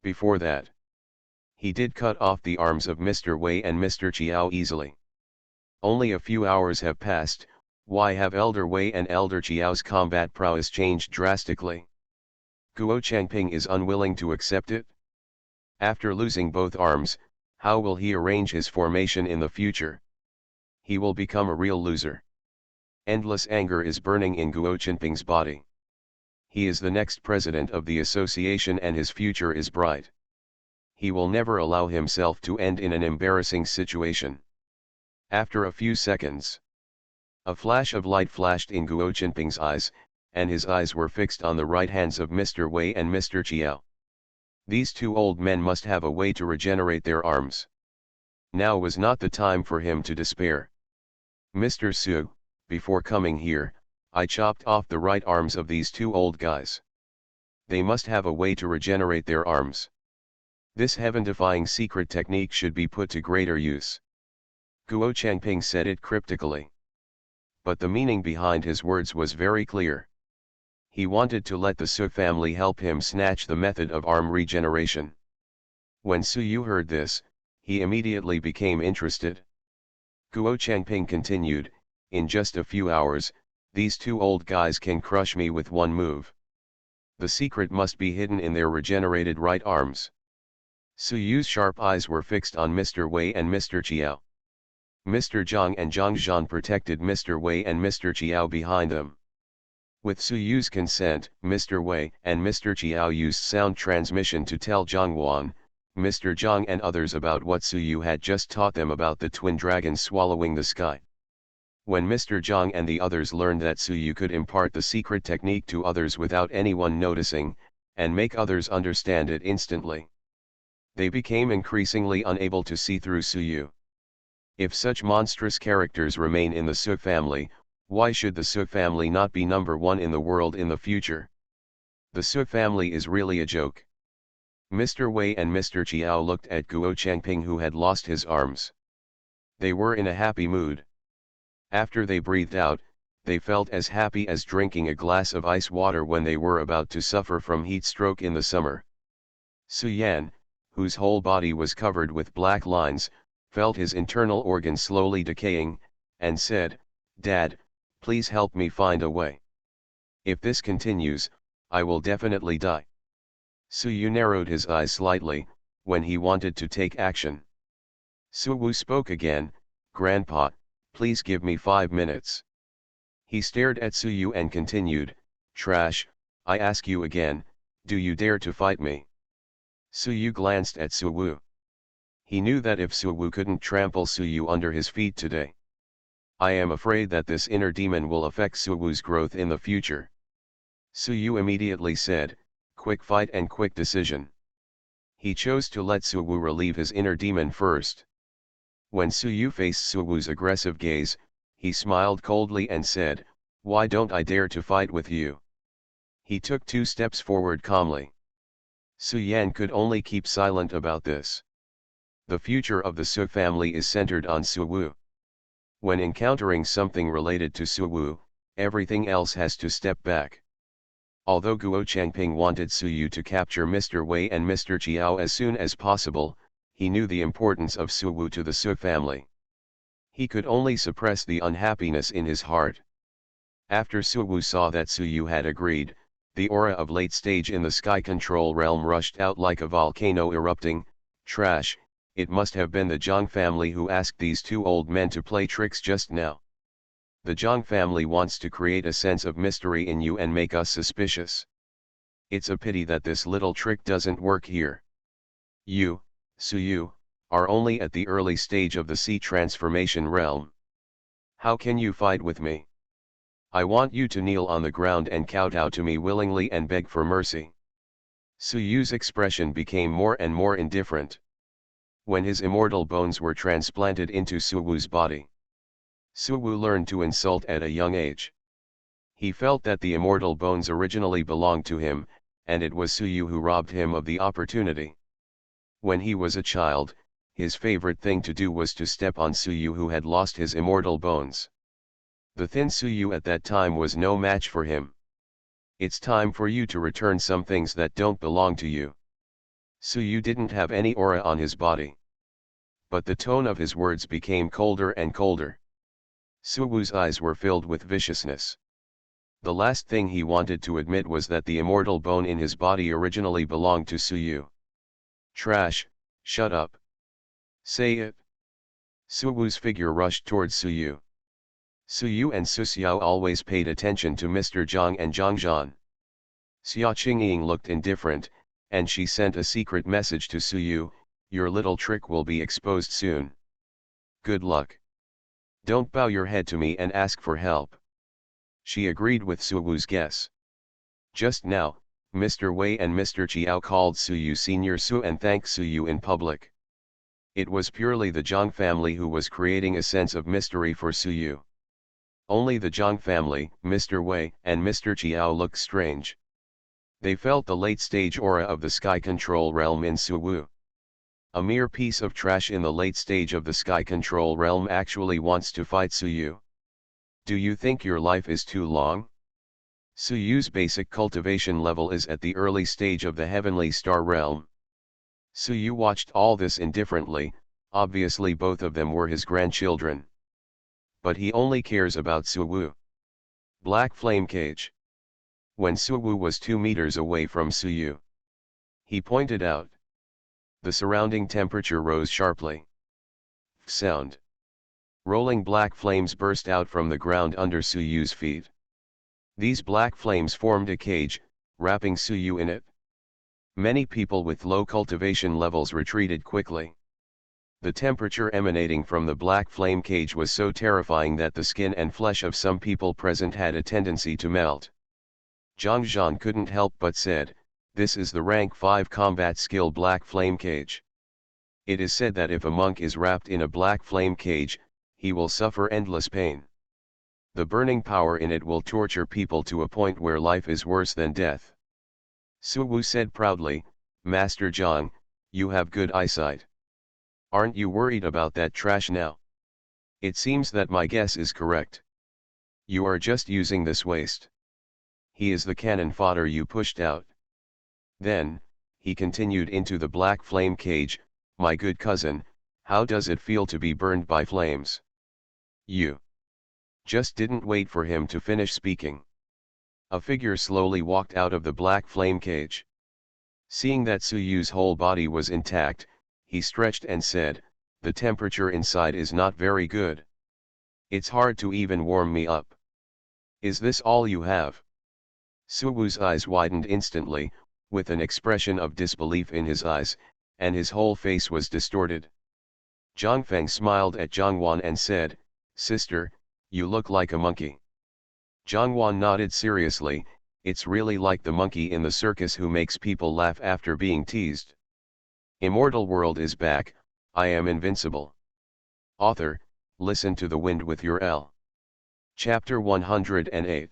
Before that, he did cut off the arms of Mr. Wei and Mr. Chiao easily. Only a few hours have passed, why have Elder Wei and Elder Chiao's combat prowess changed drastically? Guo Changping is unwilling to accept it. After losing both arms, how will he arrange his formation in the future? He will become a real loser. Endless anger is burning in Guo Changping's body. He is the next president of the association and his future is bright. He will never allow himself to end in an embarrassing situation. After a few seconds, a flash of light flashed in Guo Changping's eyes, and his eyes were fixed on the right hands of Mr. Wei and Mr. Chiao. These two old men must have a way to regenerate their arms. Now was not the time for him to despair. Mr. Su, before coming here, I chopped off the right arms of these two old guys. They must have a way to regenerate their arms. This heaven-defying secret technique should be put to greater use. Guo Changping said it cryptically. But the meaning behind his words was very clear. He wanted to let the Su family help him snatch the method of arm regeneration. When Su Yu heard this, he immediately became interested. Guo Changping continued, in just a few hours, these two old guys can crush me with one move. The secret must be hidden in their regenerated right arms. Su Yu's sharp eyes were fixed on Mr. Wei and Mr. Chiao. Mr. Zhang and Zhang Zhan protected Mr. Wei and Mr. Chiao behind them. With Su Yu's consent, Mr. Wei and Mr. Chiao used sound transmission to tell Zhang Wan, Mr. Zhang and others about what Su Yu had just taught them about the twin dragons swallowing the sky. When Mr. Zhang and the others learned that Su Yu could impart the secret technique to others without anyone noticing, and make others understand it instantly, they became increasingly unable to see through Su Yu. If such monstrous characters remain in the Su family, why should the Su family not be number one in the world in the future? The Su family is really a joke. Mr. Wei and Mr. Chiao looked at Guo Changping who had lost his arms. They were in a happy mood. After they breathed out, they felt as happy as drinking a glass of ice water when they were about to suffer from heat stroke in the summer. Su Yan, whose whole body was covered with black lines, felt his internal organs slowly decaying, and said, "Dad, please help me find a way. If this continues, I will definitely die." Su Yu narrowed his eyes slightly, when he wanted to take action. Su Wu spoke again, "Grandpa, please give me 5 minutes." He stared at Su Yu and continued, "Trash, I ask you again, do you dare to fight me?" Su Yu glanced at Su Wu. He knew that if Su Wu couldn't trample Su Yu under his feet today, I am afraid that this inner demon will affect Su Wu's growth in the future. Su Yu immediately said, "Quick fight and quick decision." He chose to let Su Wu relieve his inner demon first. When Su Yu faced Su Wu's aggressive gaze, he smiled coldly and said, "Why don't I dare to fight with you?" He took 2 steps forward calmly. Su Yan could only keep silent about this. The future of the Su family is centered on Su Wu. When encountering something related to Su Wu, everything else has to step back. Although Guo Changping wanted Su Yu to capture Mr. Wei and Mr. Chiao as soon as possible, he knew the importance of Su Wu to the Su family. He could only suppress the unhappiness in his heart. After Su Wu saw that Su Yu had agreed, the aura of late stage in the sky control realm rushed out like a volcano erupting. "Trash, it must have been the Zhang family who asked these two old men to play tricks just now. The Zhang family wants to create a sense of mystery in you and make us suspicious. It's a pity that this little trick doesn't work here. You, Su Yu, are only at the early stage of the sea transformation realm. How can you fight with me? I want you to kneel on the ground and kowtow to me willingly and beg for mercy." Su Yu's expression became more and more indifferent. When his immortal bones were transplanted into Su Wu's body, Su Wu learned to insult at a young age. He felt that the immortal bones originally belonged to him, and it was Su Yu who robbed him of the opportunity. When he was a child, his favorite thing to do was to step on Su Yu who had lost his immortal bones. The thin Suyu at that time was no match for him. It's time for you to return some things that don't belong to you. Suyu didn't have any aura on his body. But the tone of his words became colder and colder. Suwu's eyes were filled with viciousness. The last thing he wanted to admit was that the immortal bone in his body originally belonged to Suyu. Trash, shut up. Say it. Suwu's figure rushed towards Suyu. Suyu and Su Xiao always paid attention to Mr. Zhang and Zhang Zhan. Xia Qingying looked indifferent, and she sent a secret message to Suyu, your little trick will be exposed soon. Good luck. Don't bow your head to me and ask for help. She agreed with Suwu's guess. Just now, Mr. Wei and Mr. Chiao called Suyu Senior Su and thanked Suyu in public. It was purely the Zhang family who was creating a sense of mystery for Suyu. Only the Zhang family, Mr. Wei and Mr. Chiao looked strange. They felt the late-stage aura of the sky control realm in Suwu. A mere piece of trash in the late stage of the sky control realm actually wants to fight Suyu. Do you think your life is too long? Suyu's basic cultivation level is at the early stage of the heavenly star realm. Suyu watched all this indifferently, obviously both of them were his grandchildren. But he only cares about Suwu. Black Flame Cage. When Suwu was 2 meters away from Suyu, he pointed out. The surrounding temperature rose sharply. Sound. Rolling black flames burst out from the ground under Suyu's feet. These black flames formed a cage, wrapping Suyu in it. Many people with low cultivation levels retreated quickly. The temperature emanating from the black flame cage was so terrifying that the skin and flesh of some people present had a tendency to melt. Zhang Zhan couldn't help but said, this is the rank 5 combat skill black flame cage. It is said that if a monk is wrapped in a black flame cage, he will suffer endless pain. The burning power in it will torture people to a point where life is worse than death. Suwu said proudly, Master Zhang, you have good eyesight. Aren't you worried about that trash now? It seems that my guess is correct. You are just using this waste. He is the cannon fodder you pushed out. Then, he continued into the black flame cage, my good cousin, how does it feel to be burned by flames? You just didn't wait for him to finish speaking. A figure slowly walked out of the black flame cage. Seeing that Suyu's whole body was intact, he stretched and said, the temperature inside is not very good. It's hard to even warm me up. Is this all you have? Suwu's eyes widened instantly, with an expression of disbelief in his eyes, and his whole face was distorted. Zhang Feng smiled at Zhang Wan and said, Sister, you look like a monkey. Zhang Wan nodded seriously, it's really like the monkey in the circus who makes people laugh after being teased. Immortal world is back, I am invincible. Author, listen to the wind with your L. Chapter 108.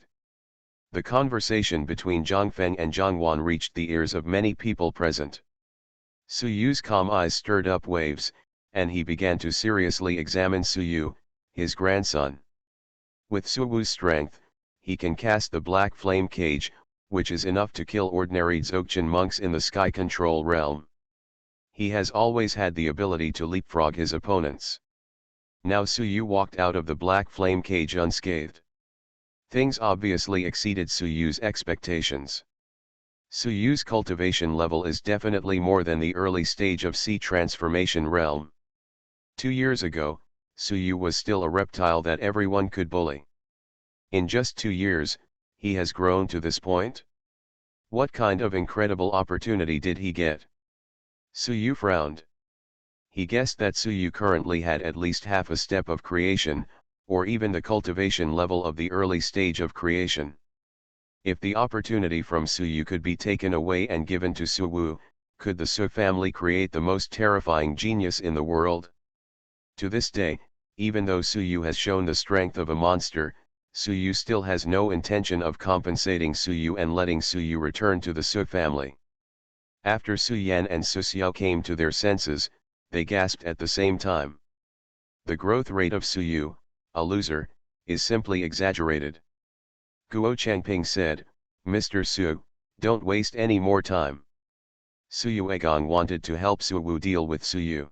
The conversation between Zhang Feng and Zhang Wan reached the ears of many people present. Suyu's calm eyes stirred up waves, and he began to seriously examine Suyu, his grandson. With Suwu's strength, he can cast the black flame cage, which is enough to kill ordinary Dzogchen monks in the sky control realm. He has always had the ability to leapfrog his opponents. Now Suyu walked out of the black flame cage unscathed. Things obviously exceeded Suyu's expectations. Suyu's cultivation level is definitely more than the early stage of sea transformation realm. 2 years ago, Suyu was still a reptile that everyone could bully. In just 2 years, he has grown to this point? What kind of incredible opportunity did he get? Suyu frowned. He guessed that Suyu currently had at least half a step of creation, or even the cultivation level of the early stage of creation. If the opportunity from Suyu could be taken away and given to Suwu, could the Su family create the most terrifying genius in the world? To this day, even though Suyu has shown the strength of a monster, Suyu still has no intention of compensating Suyu and letting Suyu return to the Su family. After Su Yan and Su Xiao came to their senses, they gasped at the same time. The growth rate of Suyu, a loser, is simply exaggerated. Guo Changping said, Mr. Su, don't waste any more time. Su Yuegong wanted to help Su Wu deal with Su Yu.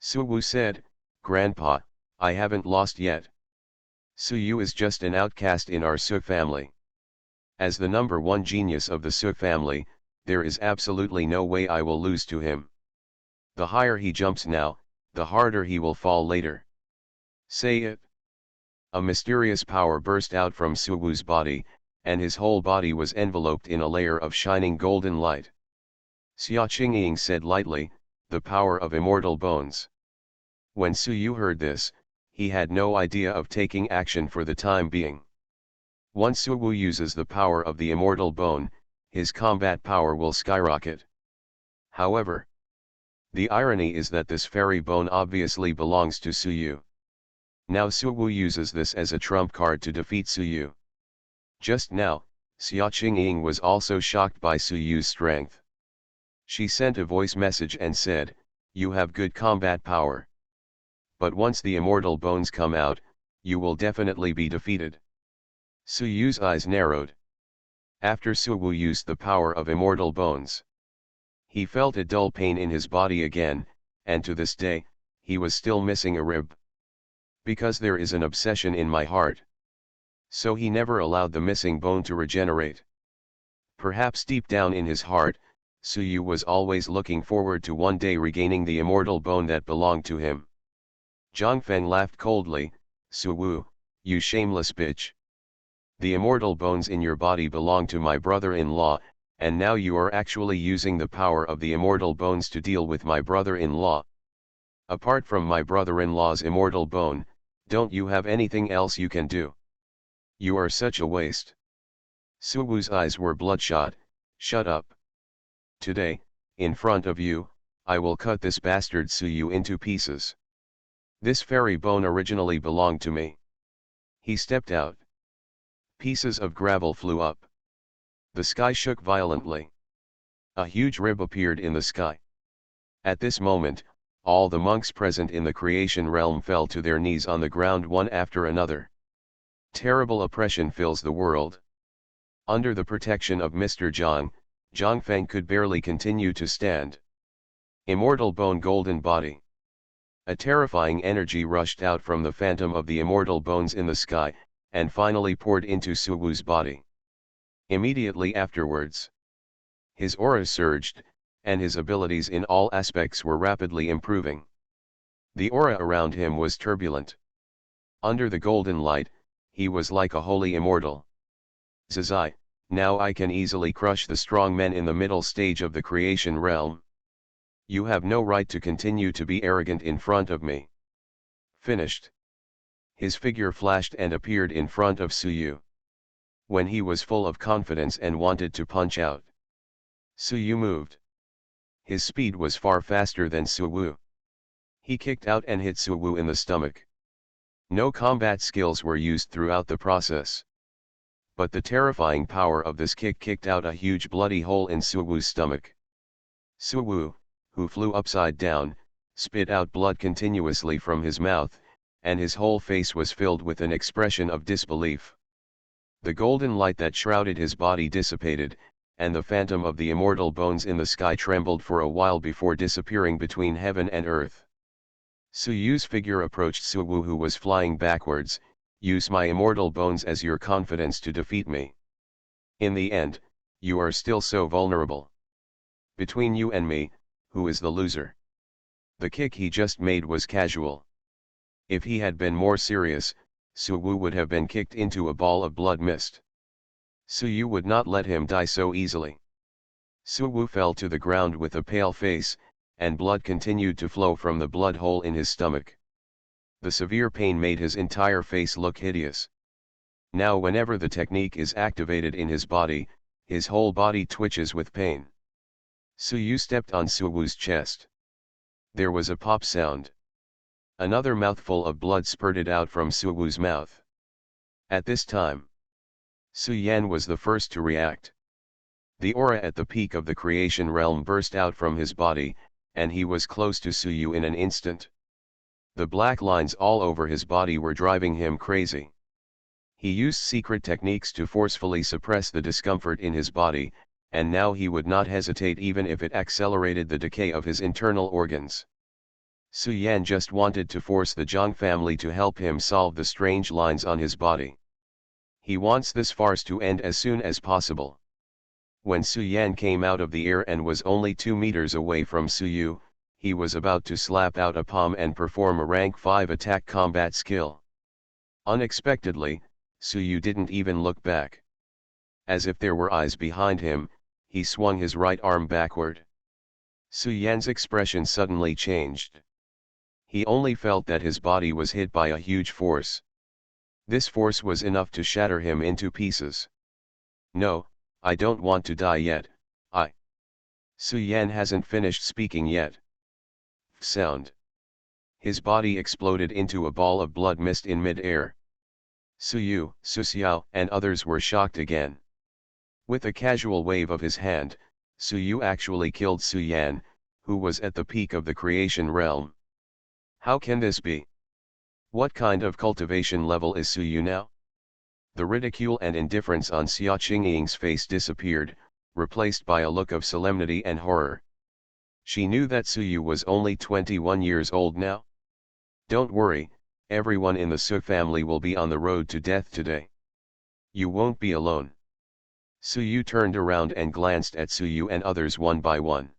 Su Wu said, Grandpa, I haven't lost yet. Su Yu is just an outcast in our Su family. As the number one genius of the Su family, there is absolutely no way I will lose to him. The higher he jumps now, the harder he will fall later. Say it. A mysterious power burst out from Su Wu's body, and his whole body was enveloped in a layer of shining golden light. Xia Qingying said lightly, the power of immortal bones. When Su Yu heard this, he had no idea of taking action for the time being. Once Su Wu uses the power of the immortal bone, his combat power will skyrocket. However, the irony is that this fairy bone obviously belongs to Su Yu. Now Su Wu uses this as a trump card to defeat Su Yu. Just now, Xia Qingying was also shocked by Su Yu's strength. She sent a voice message and said, you have good combat power. But once the immortal bones come out, you will definitely be defeated. Su Yu's eyes narrowed. After Su Wu used the power of immortal bones, he felt a dull pain in his body again, and to this day, he was still missing a rib. Because there is an obsession in my heart. So he never allowed the missing bone to regenerate. Perhaps deep down in his heart, Su Yu was always looking forward to one day regaining the immortal bone that belonged to him. Zhang Feng laughed coldly, Su Wu, you shameless bitch. The immortal bones in your body belong to my brother-in-law, and now you are actually using the power of the immortal bones to deal with my brother-in-law. Apart from my brother-in-law's immortal bone, don't you have anything else you can do? You are such a waste. Su Wu's eyes were bloodshot, shut up. Today, in front of you, I will cut this bastard Su Yu into pieces. This fairy bone originally belonged to me. He stepped out. Pieces of gravel flew up. The sky shook violently. A huge rib appeared in the sky. At this moment, all the monks present in the creation realm fell to their knees on the ground one after another. Terrible oppression fills the world. Under the protection of Mr. Zhang Feng could barely continue to stand. Immortal bone golden body. A terrifying energy rushed out from the phantom of the immortal bones in the sky, and finally poured into Su Wu's body. Immediately afterwards, his aura surged, and his abilities in all aspects were rapidly improving. The aura around him was turbulent. Under the golden light, he was like a holy immortal. Zazai, now I can easily crush the strong men in the middle stage of the creation realm. You have no right to continue to be arrogant in front of me. Finished. His figure flashed and appeared in front of Su Yu. When he was full of confidence and wanted to punch out, Su Yu moved. His speed was far faster than Su Wu. He kicked out and hit Su Wu in the stomach. No combat skills were used throughout the process. But the terrifying power of this kick kicked out a huge bloody hole in Su Wu's stomach. Su Wu, who flew upside down, spit out blood continuously from his mouth, and his whole face was filled with an expression of disbelief. The golden light that shrouded his body dissipated, and the phantom of the immortal bones in the sky trembled for a while before disappearing between heaven and earth. Su Yu's figure approached Su Wu, who was flying backwards. Use my immortal bones as your confidence to defeat me. In the end, you are still so vulnerable. Between you and me, who is the loser? The kick he just made was casual. If he had been more serious, Su Wu would have been kicked into a ball of blood mist. Su Yu would not let him die so easily. Su Wu fell to the ground with a pale face, and blood continued to flow from the blood hole in his stomach. The severe pain made his entire face look hideous. Now whenever the technique is activated in his body, his whole body twitches with pain. Su Yu stepped on Su Wu's chest. There was a pop sound. Another mouthful of blood spurted out from Su Wu's mouth. At this time, Su Yan was the first to react. The aura at the peak of the creation realm burst out from his body, and he was close to Su Yu in an instant. The black lines all over his body were driving him crazy. He used secret techniques to forcefully suppress the discomfort in his body, and now he would not hesitate even if it accelerated the decay of his internal organs. Su Yan just wanted to force the Zhang family to help him solve the strange lines on his body. He wants this farce to end as soon as possible. When Su Yan came out of the air and was only 2 meters away from Su Yu, he was about to slap out a palm and perform a rank 5 attack combat skill. Unexpectedly, Su Yu didn't even look back. As if there were eyes behind him, he swung his right arm backward. Su Yan's expression suddenly changed. He only felt that his body was hit by a huge force. This force was enough to shatter him into pieces. No, I don't want to die yet, Su Yan hasn't finished speaking yet. Sound. His body exploded into a ball of blood mist in mid-air. Su Yu, Su Xiao, and others were shocked again. With a casual wave of his hand, Su Yu actually killed Su Yan, who was at the peak of the creation realm. How can this be? What kind of cultivation level is Su Yu now? The ridicule and indifference on Xia Qingying's face disappeared, replaced by a look of solemnity and horror. She knew that Su Yu was only 21 years old now. Don't worry, everyone in the Su family will be on the road to death today. You won't be alone. Su Yu turned around and glanced at Su Yu and others one by one.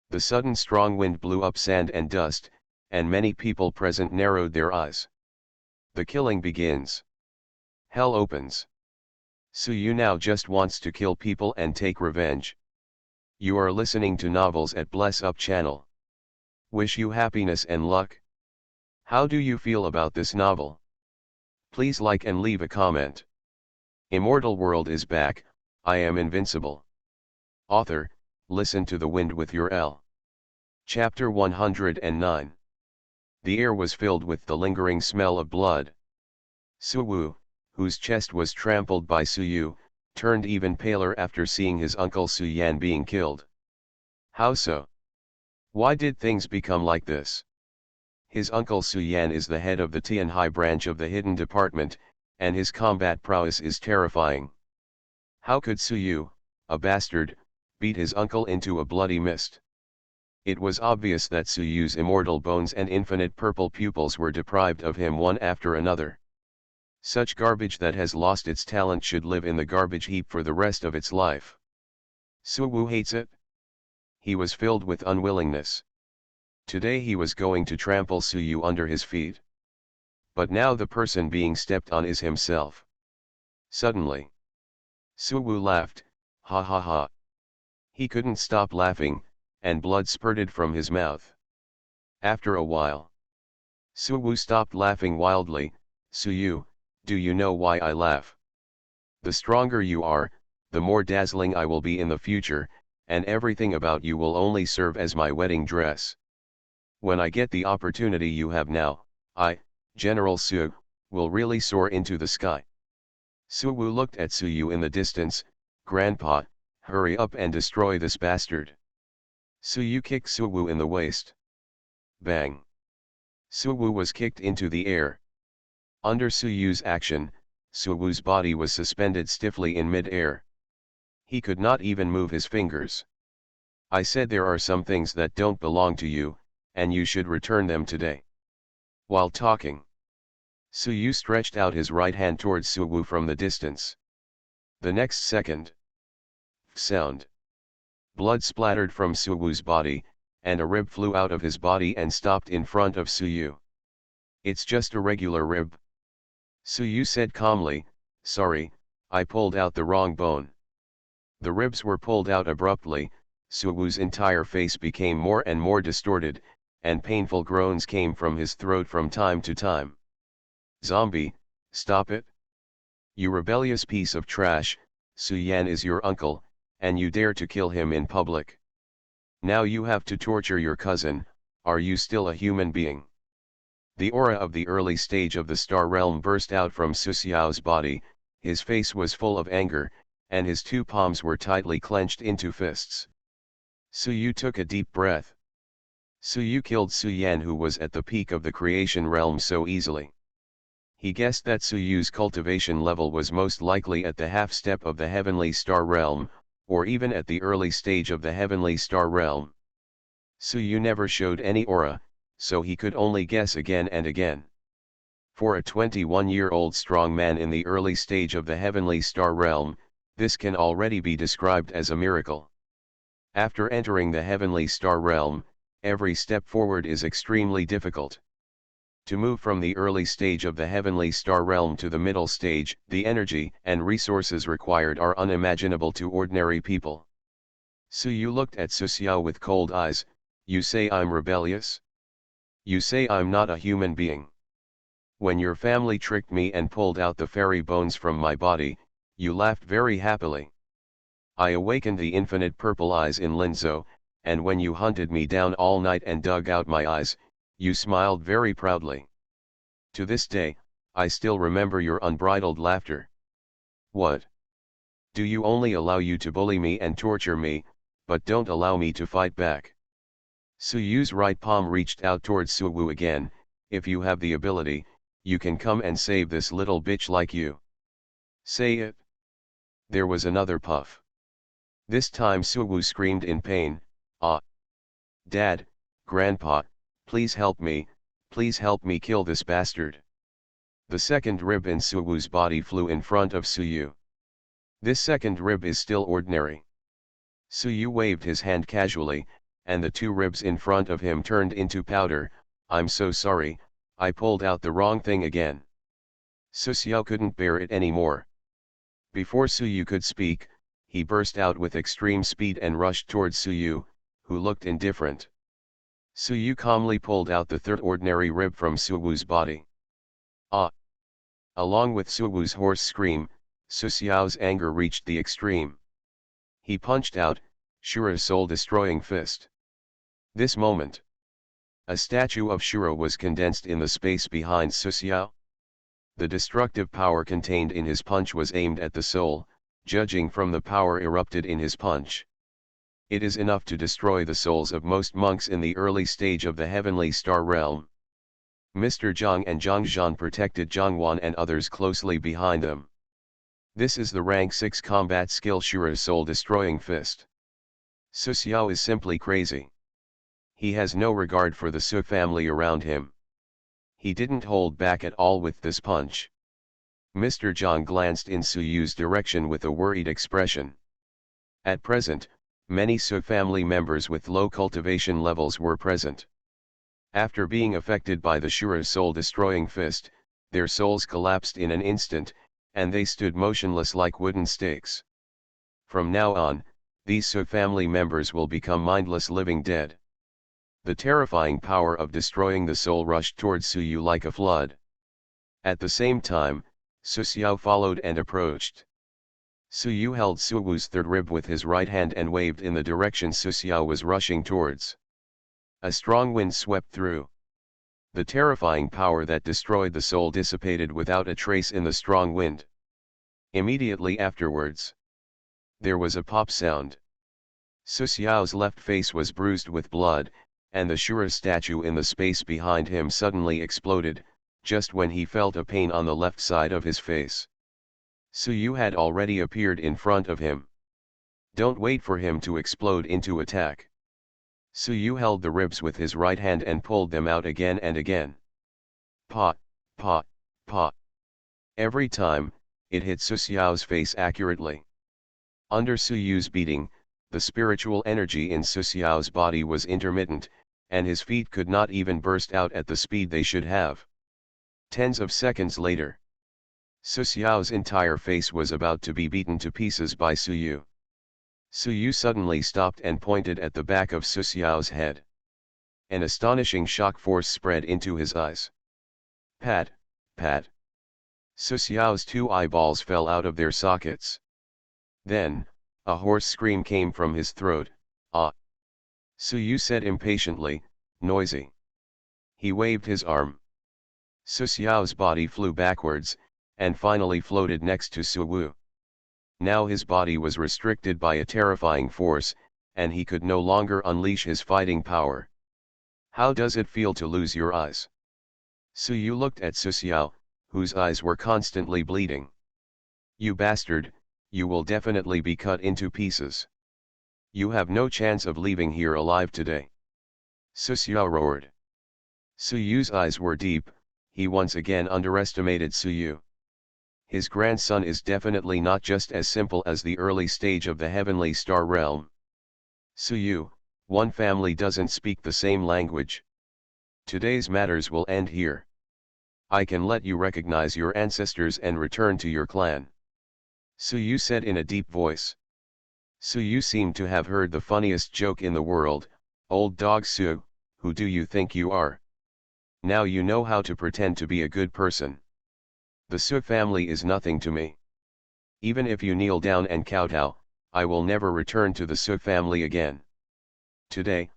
The sudden strong wind blew up sand and dust, and many people present narrowed their eyes. The killing begins. Hell opens. Su Yu now just wants to kill people and take revenge. You are listening to Novels at Bless Up channel. Wish you happiness and luck. How do you feel about this novel? Please like and leave a comment. Immortal world is back, I am invincible. Author, listen to the wind with your L. Chapter 109. The air was filled with the lingering smell of blood. Su Wu, whose chest was trampled by Su Yu, turned even paler after seeing his uncle Su Yan being killed. How so? Why did things become like this? His uncle Su Yan is the head of the Tianhai branch of the Hidden Department, and his combat prowess is terrifying. How could Su Yu, a bastard, beat his uncle into a bloody mist? It was obvious that Su Yu's immortal bones and infinite purple pupils were deprived of him one after another. Such garbage that has lost its talent should live in the garbage heap for the rest of its life. Su Wu hates it. He was filled with unwillingness. Today he was going to trample Su Yu under his feet. But now the person being stepped on is himself. Suddenly, Su Wu laughed, ha ha ha. He couldn't stop laughing, and blood spurted from his mouth. After a while, Su Wu stopped laughing wildly. Su Yu, do you know why I laugh? The stronger you are, the more dazzling I will be in the future, and everything about you will only serve as my wedding dress. When I get the opportunity you have now, I, General Su, will really soar into the sky. Su Wu looked at Su Yu in the distance. Grandpa, hurry up and destroy this bastard. Su Yu kicked Su Wu in the waist. Bang! Su Wu was kicked into the air. Under Su Yu's action, Su Wu's body was suspended stiffly in mid-air. He could not even move his fingers. I said there are some things that don't belong to you, and you should return them today. While talking, Su Yu stretched out his right hand towards Su Wu from the distance. The next second, sound. Blood splattered from Su Wu's body, and a rib flew out of his body and stopped in front of Su Yu. It's just a regular rib. Su Yu said calmly, sorry, I pulled out the wrong bone. The ribs were pulled out abruptly. Su Wu's entire face became more and more distorted, and painful groans came from his throat from time to time. Zombie, stop it. You rebellious piece of trash, Su Yan is your uncle, and you dare to kill him in public. Now you have to torture your cousin. Are you still a human being? The aura of the early stage of the star realm burst out from Su Xiao's body. His face was full of anger, and his two palms were tightly clenched into fists. Su Yu took a deep breath. Su Yu killed Su Yan, who was at the peak of the creation realm, so easily. He guessed that Suyu's cultivation level was most likely at the half-step of the heavenly star realm, or even at the early stage of the heavenly star realm. Suyu never showed any aura, so he could only guess again and again. For a 21-year-old strong man in the early stage of the heavenly star realm, this can already be described as a miracle. After entering the heavenly star realm, every step forward is extremely difficult. To move from the early stage of the heavenly star realm to the middle stage, the energy and resources required are unimaginable to ordinary people. Suyu looked at Suxiao with cold eyes. You say I'm rebellious? You say I'm not a human being? When your family tricked me and pulled out the fairy bones from my body, you laughed very happily. I awakened the infinite purple eyes in Linzhou, and when you hunted me down all night and dug out my eyes, you smiled very proudly. To this day, I still remember your unbridled laughter. What? Do you only allow you to bully me and torture me, but don't allow me to fight back? Suyu's right palm reached out towards Suwu again. If you have the ability, you can come and save this little bitch like you. Say it. There was another puff. This time Suwu screamed in pain, ah! Dad, Grandpa, please help me kill this bastard. The second rib in Suwu's body flew in front of Suyu. This second rib is still ordinary. Suyu waved his hand casually, and the two ribs in front of him turned into powder. I'm so sorry, I pulled out the wrong thing again. Suxiao couldn't bear it anymore. Before Suyu could speak, he burst out with extreme speed and rushed towards Suyu, who looked indifferent. Suyu calmly pulled out the third ordinary rib from Suwu's body. Ah! Along with Suwu's hoarse scream, Suxiao's anger reached the extreme. He punched out Shura's soul-destroying fist. This moment, a statue of Shura was condensed in the space behind Suxiao. The destructive power contained in his punch was aimed at the soul, judging from the power erupted in his punch. It is enough to destroy the souls of most monks in the early stage of the heavenly star realm. Mr. Zhang and Zhang Zhan protected Zhang Wan and others closely behind them. This is the rank 6 combat skill Shura's soul-destroying fist. Suxiao is simply crazy. He has no regard for the Su family around him. He didn't hold back at all with this punch. Mr. Zhang glanced in Suyu's direction with a worried expression. At present, many Su family members with low cultivation levels were present. After being affected by the Shura's soul-destroying fist, their souls collapsed in an instant, and they stood motionless like wooden stakes. From now on, these Su family members will become mindless living dead. The terrifying power of destroying the soul rushed towards Suyu like a flood. At the same time, Suxiao followed and approached. Suyu held Suwu's third rib with his right hand and waved in the direction Suxiao was rushing towards. A strong wind swept through. The terrifying power that destroyed the soul dissipated without a trace in the strong wind. Immediately afterwards, there was a pop sound. Suxiao's left face was bruised with blood, and the Shura statue in the space behind him suddenly exploded, just when he felt a pain on the left side of his face. Suyu had already appeared in front of him. Don't wait for him to explode into attack. Suyu held the ribs with his right hand and pulled them out again and again. Pa, pa, pa. Every time, it hit Suxiao's face accurately. Under Suyu's beating, the spiritual energy in Suxiao's body was intermittent, and his feet could not even burst out at the speed they should have. Tens of seconds later, Suxiao's entire face was about to be beaten to pieces by Suyu. Suyu suddenly stopped and pointed at the back of Suxiao's head. An astonishing shock force spread into his eyes. Pat, pat. Suxiao's two eyeballs fell out of their sockets. Then, a hoarse scream came from his throat, ah. Suyu said impatiently, noisy. He waved his arm. Suxiao's body flew backwards, and finally floated next to Suwu. Now his body was restricted by a terrifying force, and he could no longer unleash his fighting power. How does it feel to lose your eyes? Suyu looked at Suxiao, whose eyes were constantly bleeding. "You bastard, you will definitely be cut into pieces. You have no chance of leaving here alive today." Su Xiao roared. Su Yu's eyes were deep. He once again underestimated Su Yu. His grandson is definitely not just as simple as the early stage of the heavenly star realm. Su Yu, one family doesn't speak the same language. Today's matters will end here. I can let you recognize your ancestors and return to your clan." Su Yu said in a deep voice. Su Yu seemed to have heard the funniest joke in the world. "Old dog Su, who do you think you are? Now you know how to pretend to be a good person. The Su family is nothing to me. Even if you kneel down and kowtow, I will never return to the Su family again. Today,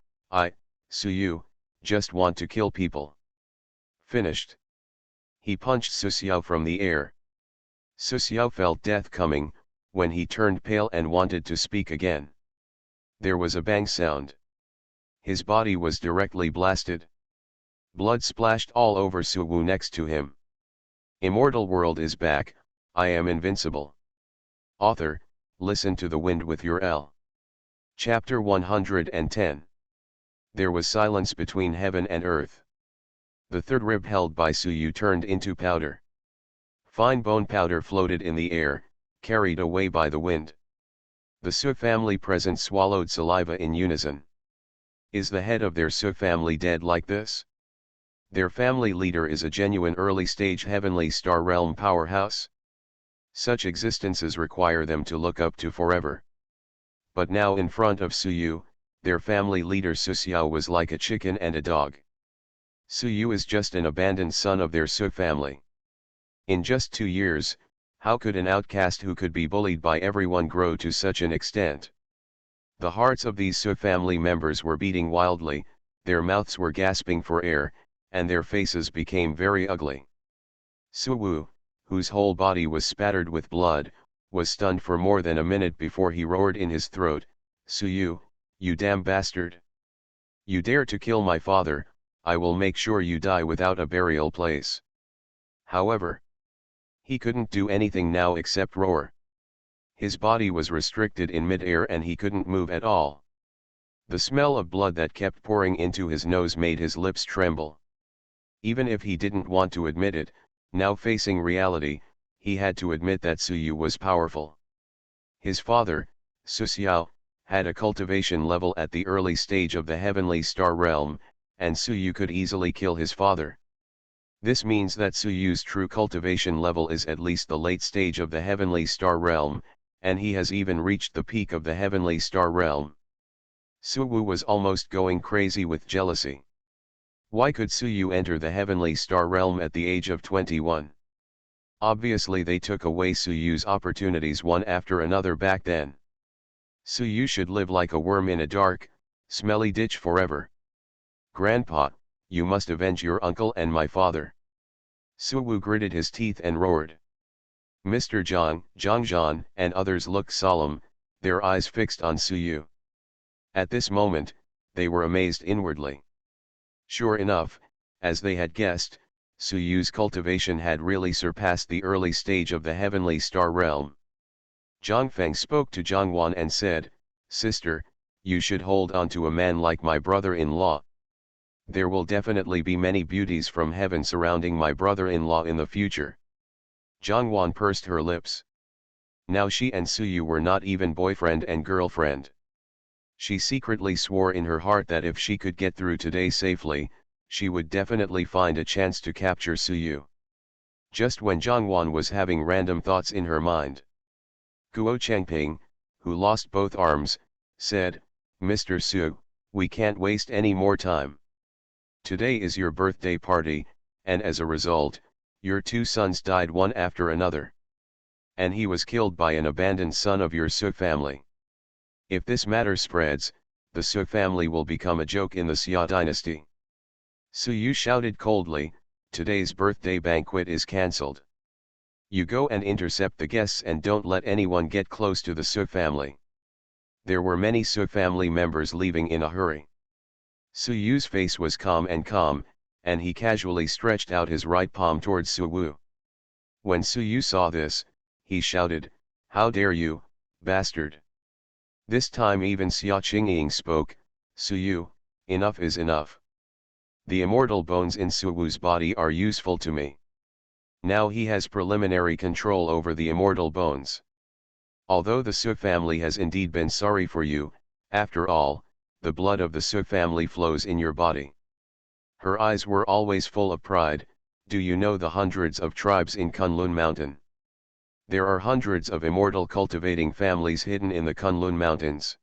Su Yu, just want to kill people." Finished. He punched Su Xiao from the air. Su Xiao felt death coming, when he turned pale and wanted to speak again. There was a bang sound. His body was directly blasted. Blood splashed all over Su Wu next to him. Immortal world is back, I am invincible. Author, listen to the wind with your L. Chapter 110. There was silence between heaven and earth. The third rib held by Su Yu turned into powder. Fine bone powder floated in the air, carried away by the wind. The Su family present swallowed saliva in unison. Is the head of their Su family dead like this? Their family leader is a genuine early-stage heavenly star realm powerhouse. Such existences require them to look up to forever. But now in front of Su Yu, their family leader Su Xiao was like a chicken and a dog. Su Yu is just an abandoned son of their Su family. In just 2 years, how could an outcast who could be bullied by everyone grow to such an extent? The hearts of these Su family members were beating wildly, their mouths were gasping for air, and their faces became very ugly. Su Wu, whose whole body was spattered with blood, was stunned for more than a minute before he roared in his throat, "Su Yu, you damn bastard! You dare to kill my father, I will make sure you die without a burial place." However, he couldn't do anything now except roar. His body was restricted in mid-air and he couldn't move at all. The smell of blood that kept pouring into his nose made his lips tremble. Even if he didn't want to admit it, now facing reality, he had to admit that Su Yu was powerful. His father, Su Xiao, had a cultivation level at the early stage of the heavenly star realm, and Su Yu could easily kill his father. This means that Su Yu's true cultivation level is at least the late stage of the heavenly star realm, and he has even reached the peak of the heavenly star realm. Su Wu was almost going crazy with jealousy. Why could Su Yu enter the heavenly star realm at the age of 21? Obviously they took away Su Yu's opportunities one after another back then. Su Yu should live like a worm in a dark, smelly ditch forever. "Grandpa, you must avenge your uncle and my father." Su Wu gritted his teeth and roared. Mr. Zhang, and others looked solemn, their eyes fixed on Su Yu. At this moment, they were amazed inwardly. Sure enough, as they had guessed, Su Yu's cultivation had really surpassed the early stage of the heavenly star realm. Zhang Feng spoke to Zhang Wan and said, "Sister, you should hold on to a man like my brother-in-law. There will definitely be many beauties from heaven surrounding my brother-in-law in the future." Zhang Wan pursed her lips. Now she and Su Yu were not even boyfriend and girlfriend. She secretly swore in her heart that if she could get through today safely, she would definitely find a chance to capture Su Yu. Just when Zhang Wan was having random thoughts in her mind, Guo Chengping, who lost both arms, said, "Mr. Su, we can't waste any more time. Today is your birthday party, and as a result, your 2 sons died one after another. And he was killed by an abandoned son of your Su family. If this matter spreads, the Su family will become a joke in the Xia dynasty." Su Yu shouted coldly, "Today's birthday banquet is cancelled. You go and intercept the guests and don't let anyone get close to the Su family." There were many Su family members leaving in a hurry. Su Yu's face was calm, and he casually stretched out his right palm towards Su Wu. When Suyu saw this, he shouted, "How dare you, bastard!" This time even Xia Qingying spoke, "Suyu, enough is enough. The immortal bones in Suwu's body are useful to me. Now he has preliminary control over the immortal bones. Although the Su family has indeed been sorry for you, after all, the blood of the Su family flows in your body." Her eyes were always full of pride. "Do you know the hundreds of tribes in Kunlun Mountain? There are hundreds of immortal cultivating families hidden in the Kunlun Mountains.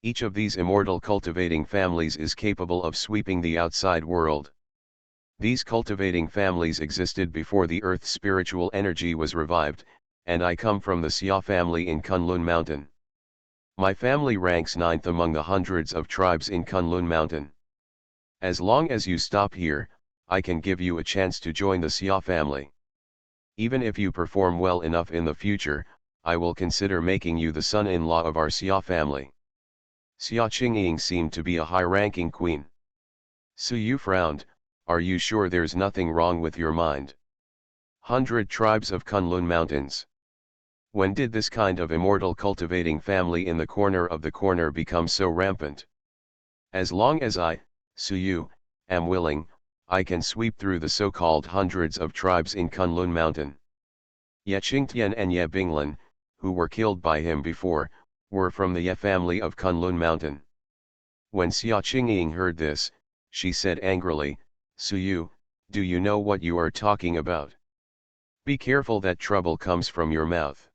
Each of these immortal cultivating families is capable of sweeping the outside world. These cultivating families existed before the Earth's spiritual energy was revived, and I come from the Xia family in Kunlun Mountain. My family ranks 9th among the hundreds of tribes in Kunlun Mountain. As long as you stop here, I can give you a chance to join the Xia family. Even if you perform well enough in the future, I will consider making you the son-in-law of our Xia family." Xia Qingying seemed to be a high-ranking queen. Suyu frowned, "Are you sure there's nothing wrong with your mind? 100 tribes of Kunlun Mountains. When did this kind of immortal cultivating family in the corner become so rampant? As long as I, Suyu, am willing, I can sweep through the so-called hundreds of tribes in Kunlun Mountain." Ye Qingtian and Ye Binglan, who were killed by him before, were from the Ye family of Kunlun Mountain. When Xia Qingying heard this, she said angrily, "Suyu, do you know what you are talking about? Be careful that trouble comes from your mouth.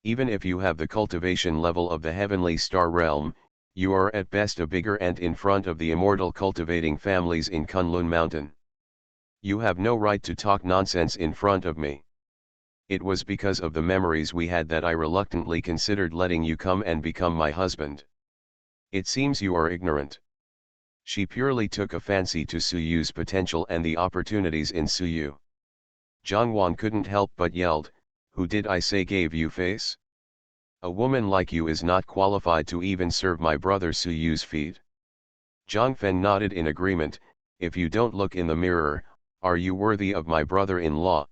Even if you have the cultivation level of the heavenly star realm, you are at best a bigger ant in front of the immortal cultivating families in Kunlun Mountain. You have no right to talk nonsense in front of me. It was because of the memories we had that I reluctantly considered letting you come and become my husband. It seems you are ignorant." She purely took a fancy to Suyu's potential and the opportunities in Suyu. Zhangwan couldn't help but yelled, "Who did I say gave you face? A woman like you is not qualified to even serve my brother Suyu's feet." Zhang Fen nodded in agreement, "If you don't look in the mirror, are you worthy of my brother-in-law?"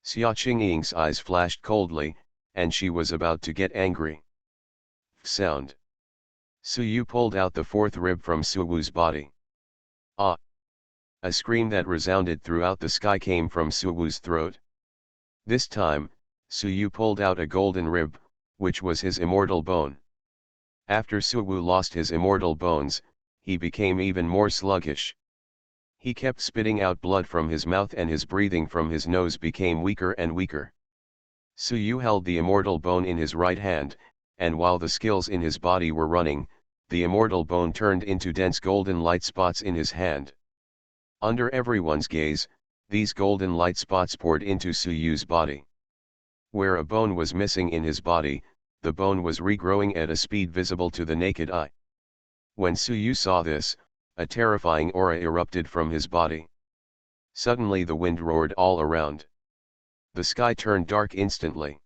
Xia Qingying's eyes flashed coldly, and she was about to get angry. Sound. Suyu pulled out the fourth rib from Suwu's body. "Ah!" A scream that resounded throughout the sky came from Suwu's throat. This time, Suyu pulled out a golden rib, which was his immortal bone. After Suwu lost his immortal bones, he became even more sluggish. He kept spitting out blood from his mouth and his breathing from his nose became weaker and weaker. Suyu held the immortal bone in his right hand, and while the skills in his body were running, the immortal bone turned into dense golden light spots in his hand. Under everyone's gaze, these golden light spots poured into Suyu's body. Where a bone was missing in his body, the bone was regrowing at a speed visible to the naked eye. When Suyu saw this, a terrifying aura erupted from his body. Suddenly the wind roared all around. The sky turned dark instantly.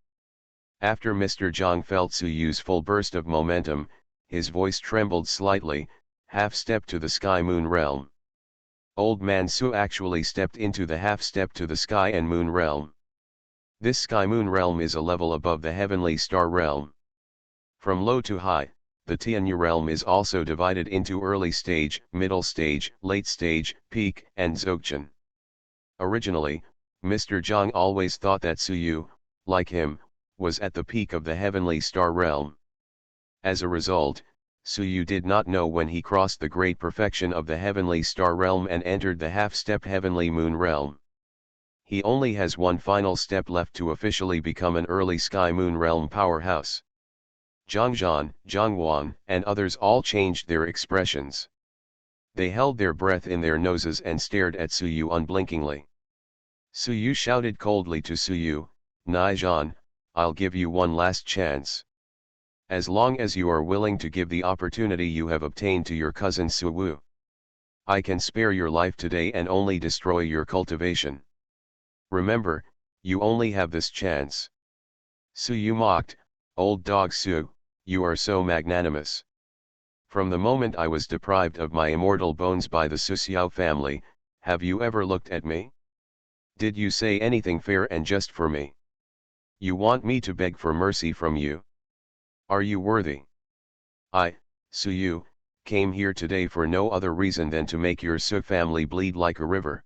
After Mr. Zhang felt Suyu's full burst of momentum, his voice trembled slightly, "Half-step to the sky moon realm." Old man Su actually stepped into the half-step to the sky and moon realm. This sky moon realm is a level above the heavenly star realm. From low to high, the Tianyu realm is also divided into early stage, middle stage, late stage, peak, and Dzogchen. Originally, Mr. Zhang always thought that Suyu, like him, was at the peak of the heavenly star realm. As a result, Suyu did not know when he crossed the great perfection of the heavenly star realm and entered the half-step heavenly moon realm. He only has one final step left to officially become an early sky moon realm powerhouse. Zhangzhan, Zhangwan, and others all changed their expressions. They held their breath in their noses and stared at Suyu unblinkingly. Suyu shouted coldly to Suyu, "Naizhan, I'll give you one last chance. As long as you are willing to give the opportunity you have obtained to your cousin Suwu. I can spare your life today and only destroy your cultivation. Remember, you only have this chance." Suyu mocked, "Old dog Su, you are so magnanimous. From the moment I was deprived of my immortal bones by the Su Xiao family, have you ever looked at me? Did you say anything fair and just for me? You want me to beg for mercy from you? Are you worthy? I, Suyu, came here today for no other reason than to make your Su family bleed like a river.